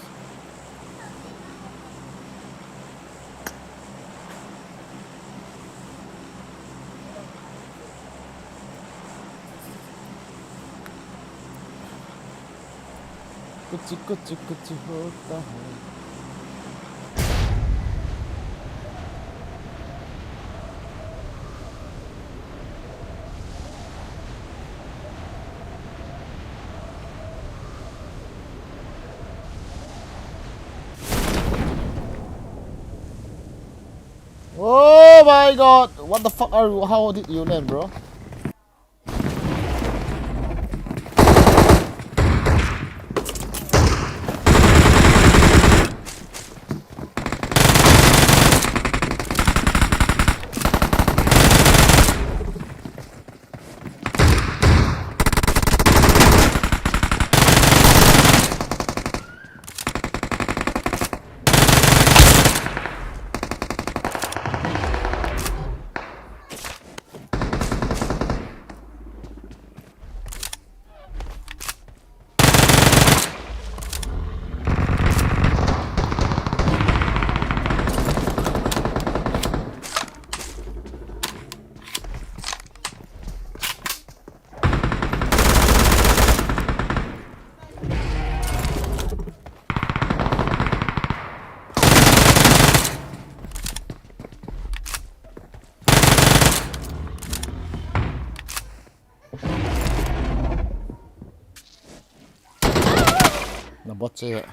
कुछ होता है. Oh my god! What the fuck are you? How did you land, bro? Nabot siya.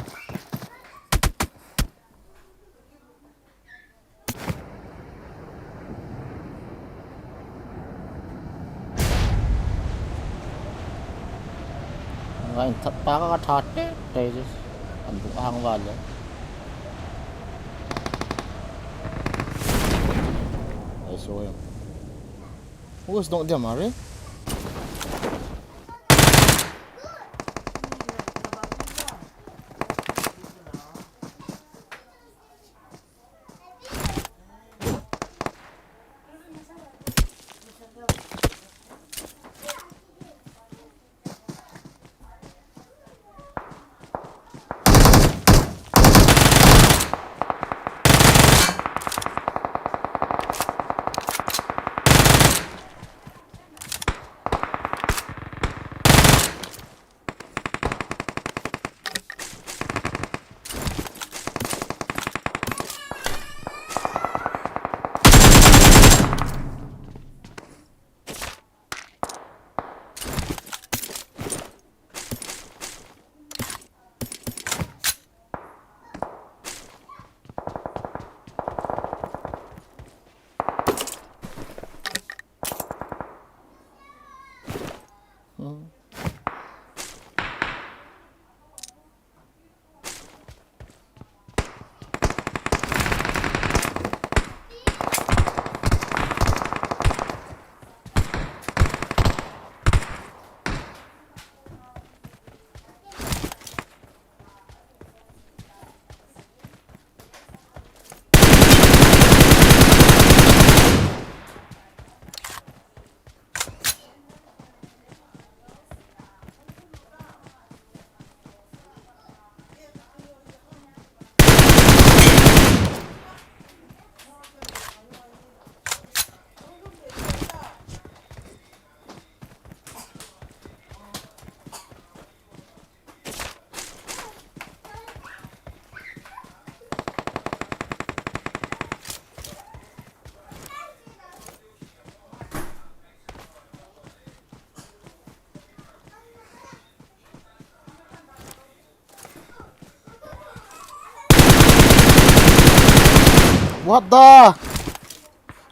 Ngayon, pakakatate. Jesus. Ang bukahang wala. I saw him. Who was down there, Mari? What the?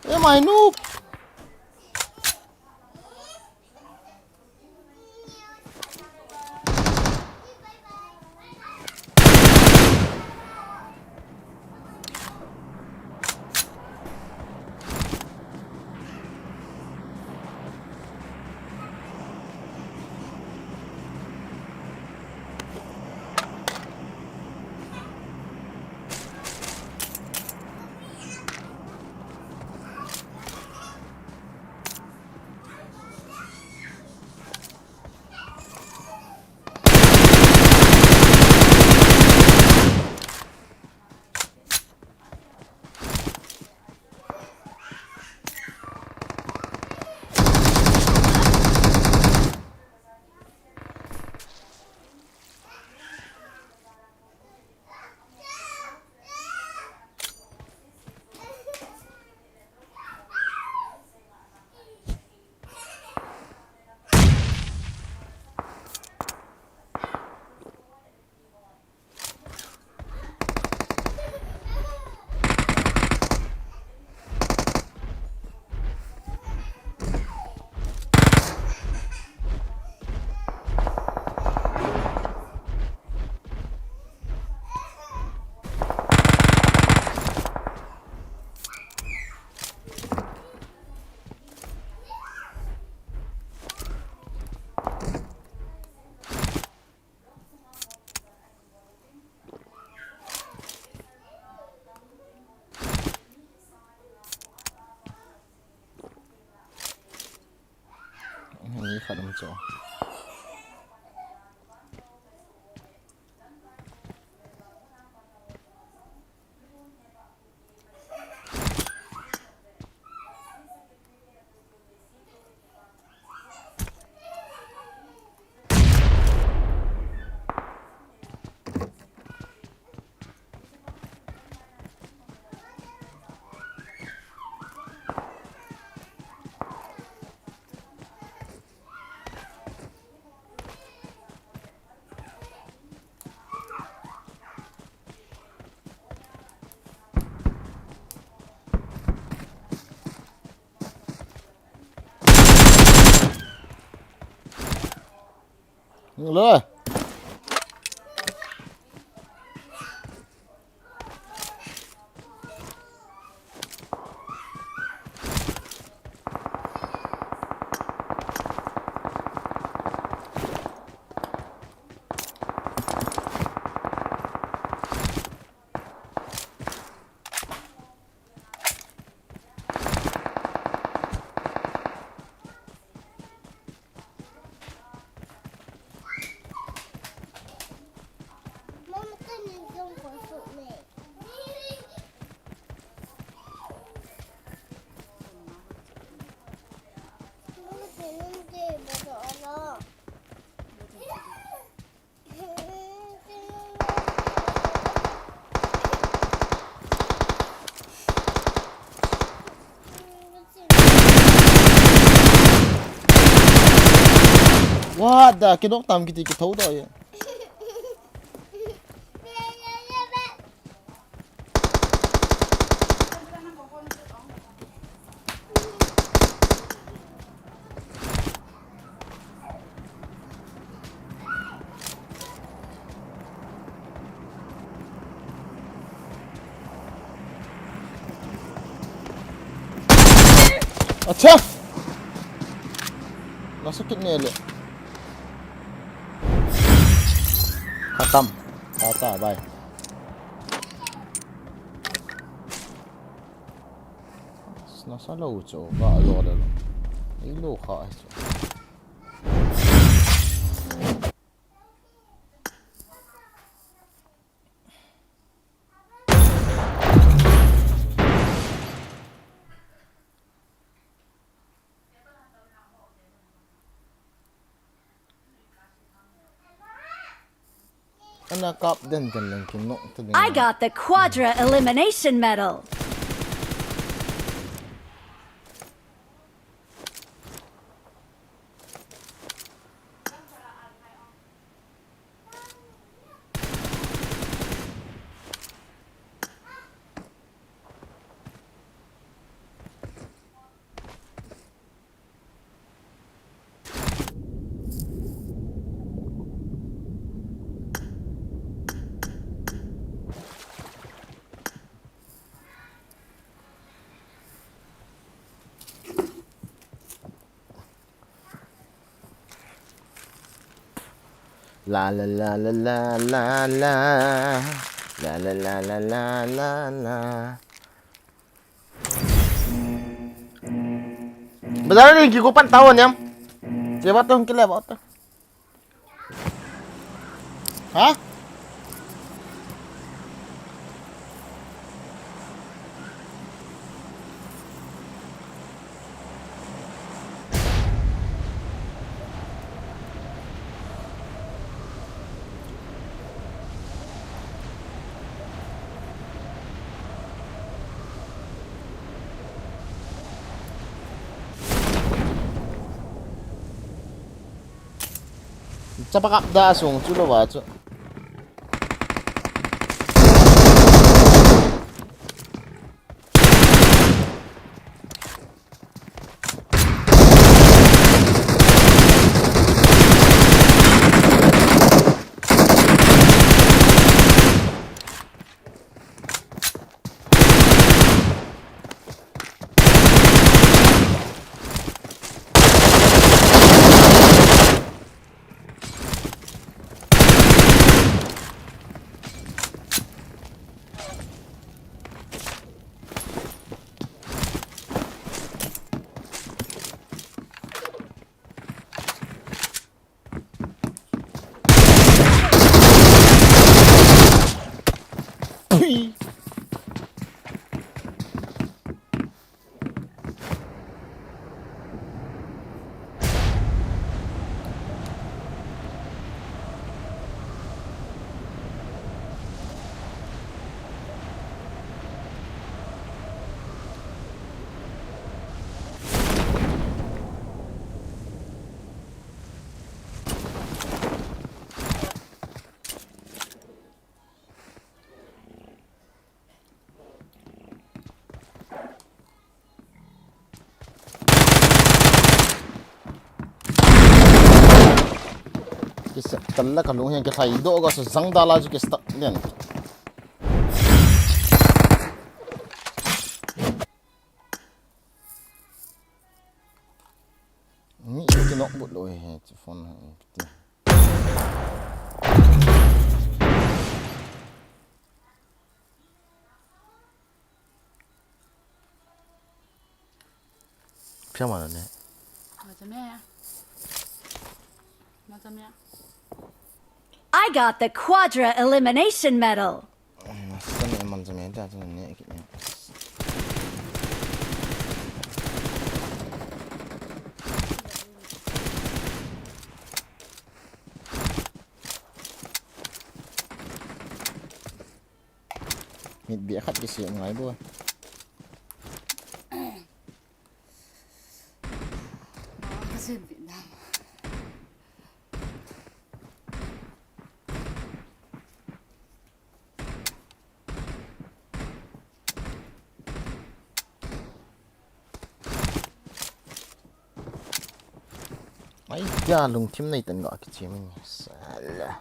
Am I noob? นี่ขัดมันจ่อยิงเลยว้าด่ากินนกตามกิติกิทาวได้अच्छा masuk कितने ले खत्म tata bye nasa low cho ba lo da lo I lo kha cho I got the Quadra Elimination Medal. La la la la la la la la la la la la la la. Benar ni gigu pantauan yam. Siapa tuh kile bawa tuh? Hah? Cepat kak dasung, sudah baca. Ui. Kisa talla kalung yang kita hidup agak sesang dalam juga stuck ni. Ni kita nak buat loh telefon. Siapa mana ni? I got the Quadra Elimination Medal. Sana emang macam ni, ada ni kini. Mid biar kat kisi yang lain buat. Ay, ya lung tim na itan gak kecil ni. Salah.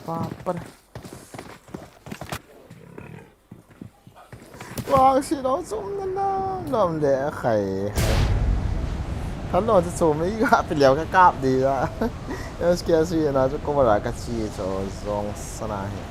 Papar. Wah, si nó zoom na na, làm để khai. Hắn nói zoom mấy cái bị leo cái cáp đi ra. Em kia suy là cho cô vào cái chi cho zoom sana hết.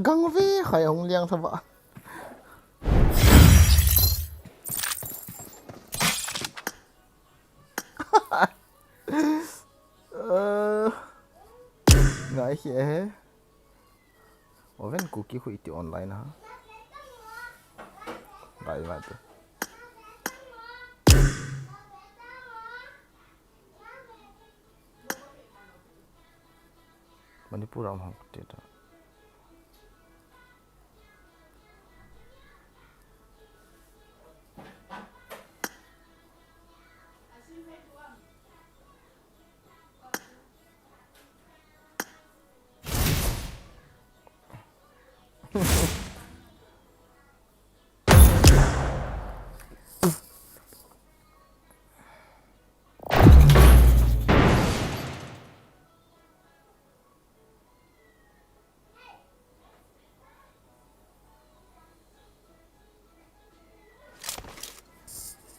Gang vi khai hong liang tha ba. Ngai he. Oven cookie hui ti online ha. Bai ba tu. Manipur am hakte ta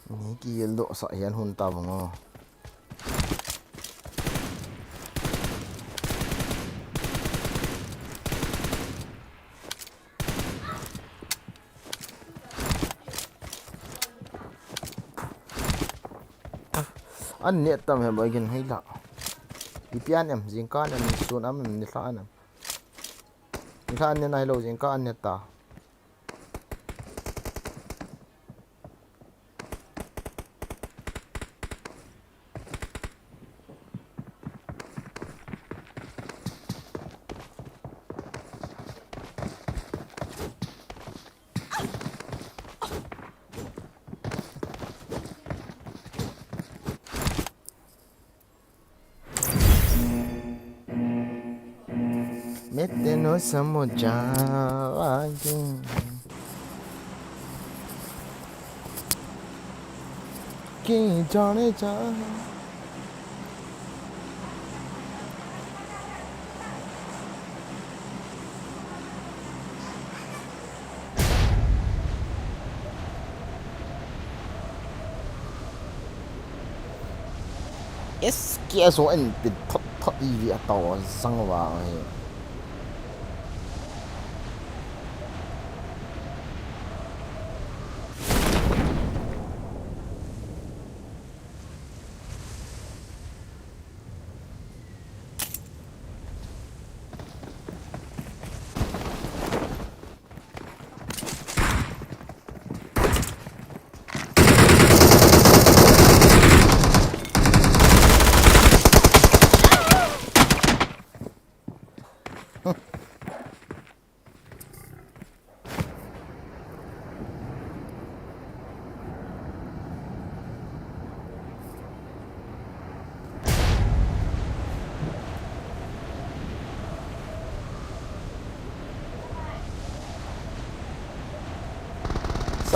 ni ki yeldo sa hian hun ta bango an net tam he boigin hei la ipian em jingkan em sun am ni thla an ni thla an ne nai lo jingka an net ta mette no samoja agin ki jane ja es kia so en bit thot thot I vi ataw sangwa he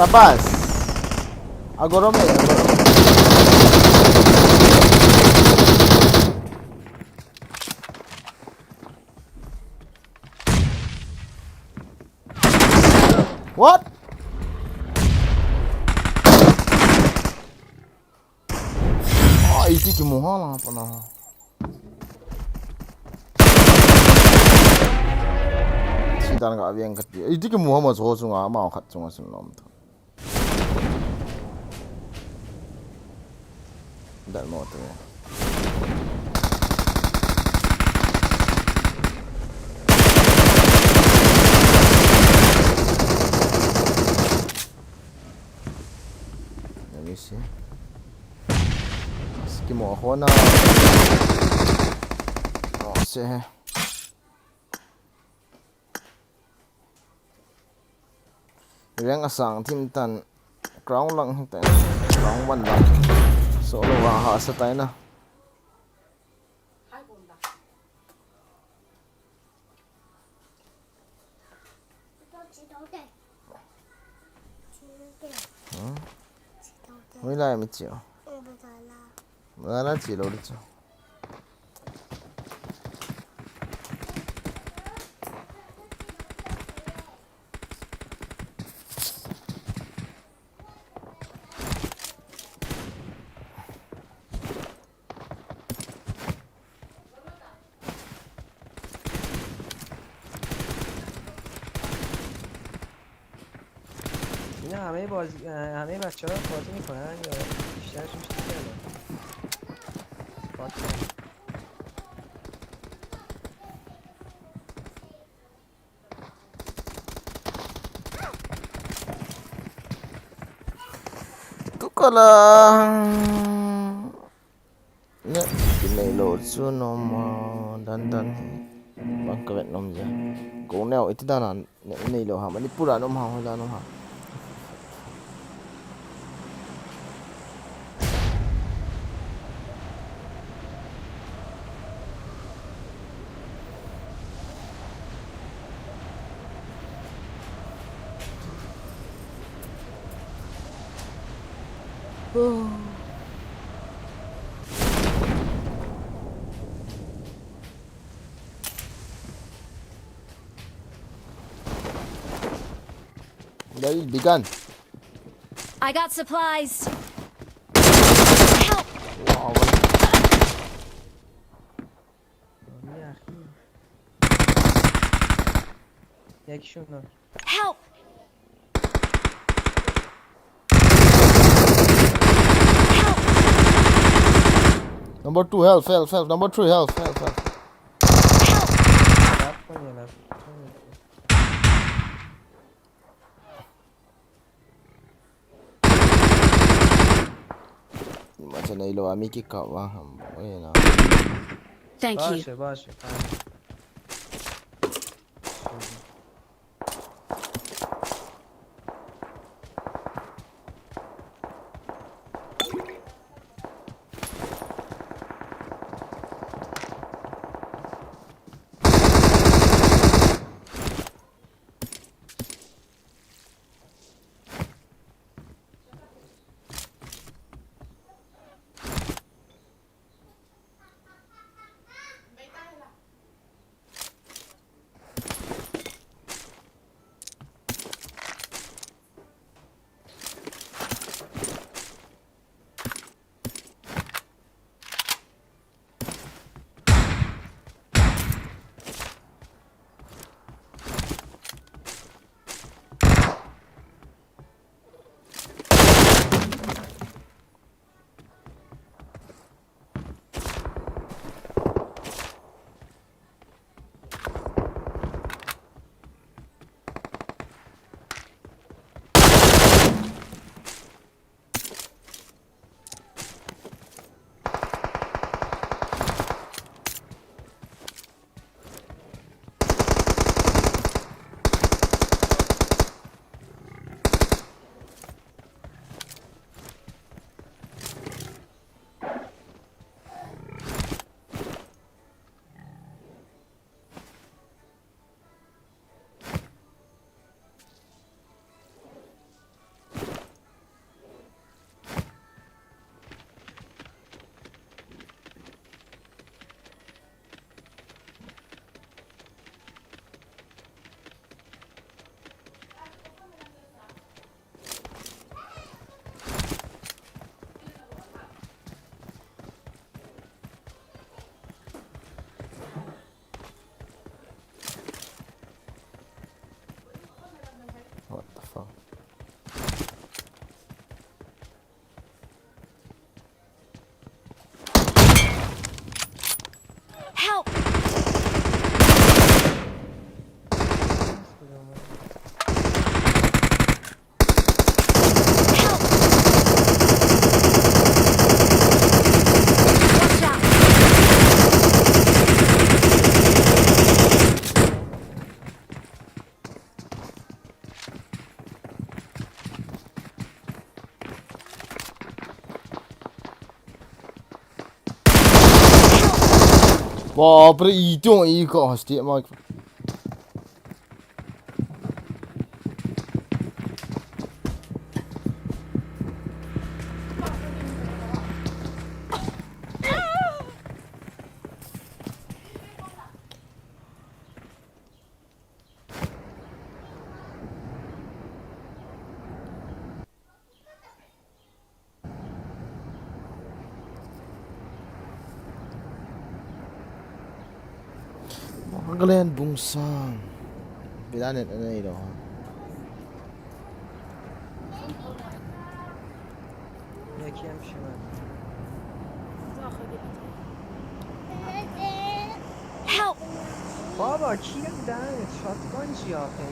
Sabas. Agorome. What? Oh, isi ki muhala pa na. Sidan ka aviang kat. Isi ki muhala so sunga ma khat sunga sunlom to. That motor. Let me see. Ski mo ako na. Oh, sige. Riang asang tim tan crown lang tan crown one lang. Solo wa ha sa tayo na. Mới lại một triệu. Mới là chỉ lâu được chưa? اینا همه بچه‌ها بازی میکنن یا بیشترشون چیز کردن؟ Tukala. Ne, kinay load so no mo dandan. bang ka vet nom ja go neo itidana nei lo ha mani pura nom ha hola nom ha Dari bigan. I got supplies. Help! Wow. يا أخي يكشونه Help! Number 2 health. Number 3 health. راب کن یه لحظه Macam na ilo ami ki ka wa ham. Na. Thank you. باشه باشه What the fuck? Help! Watch out! Wow, pre itu iko hasti mak. Glenn bungsang. Bilanet na ito. یکی هم شما Help! بابا کیم دهنت شاتگان چی آخه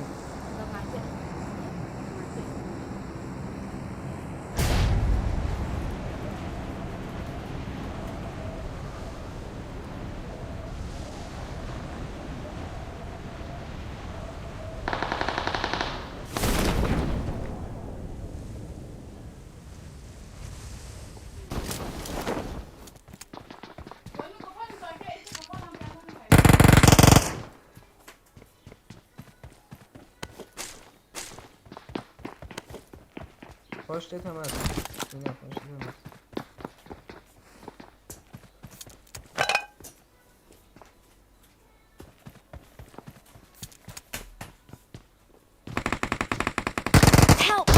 پشتت هم هست سینا پشتت هم هست Help!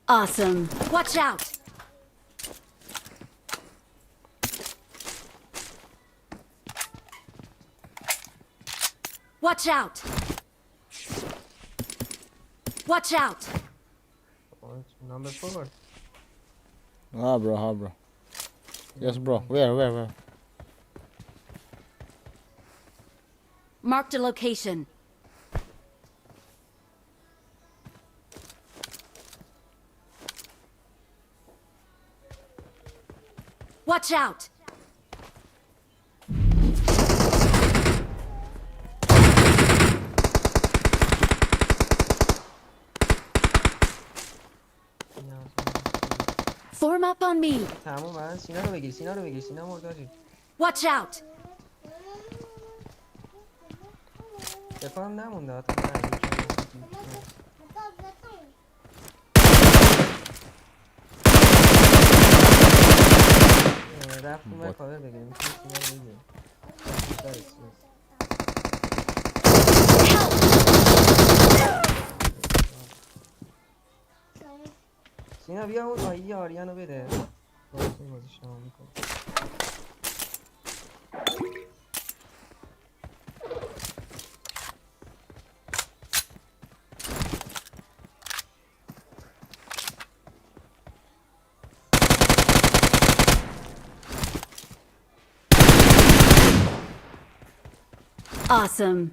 Awesome. Watch out! Watch out! Watch out! Number 4 bro. Yes, bro. Where? Marked a location. Watch out! Form up on me. تمام من سینا رو بگیر سینا مرداجی Watch out! دفاع هم نمونده حتی رفتیم و کاور بگیریم میتونیم سینا رو بگیریم سینا بیا اون آیی آریان رو بده بازی شما میکنم Awesome.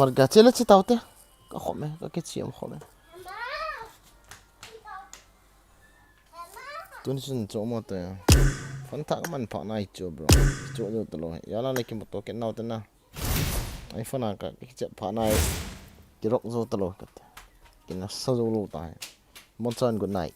मर गया चले चता होते खोमे के छियम खोमे तुन सुन चोमोते fun था मन फाना इचो bro चो जो तलो याला लेके मतो के नाउ तना आई फना का के फाना के रोक जो तलो कते के न सजो लो ता है मोचन गुड नाइट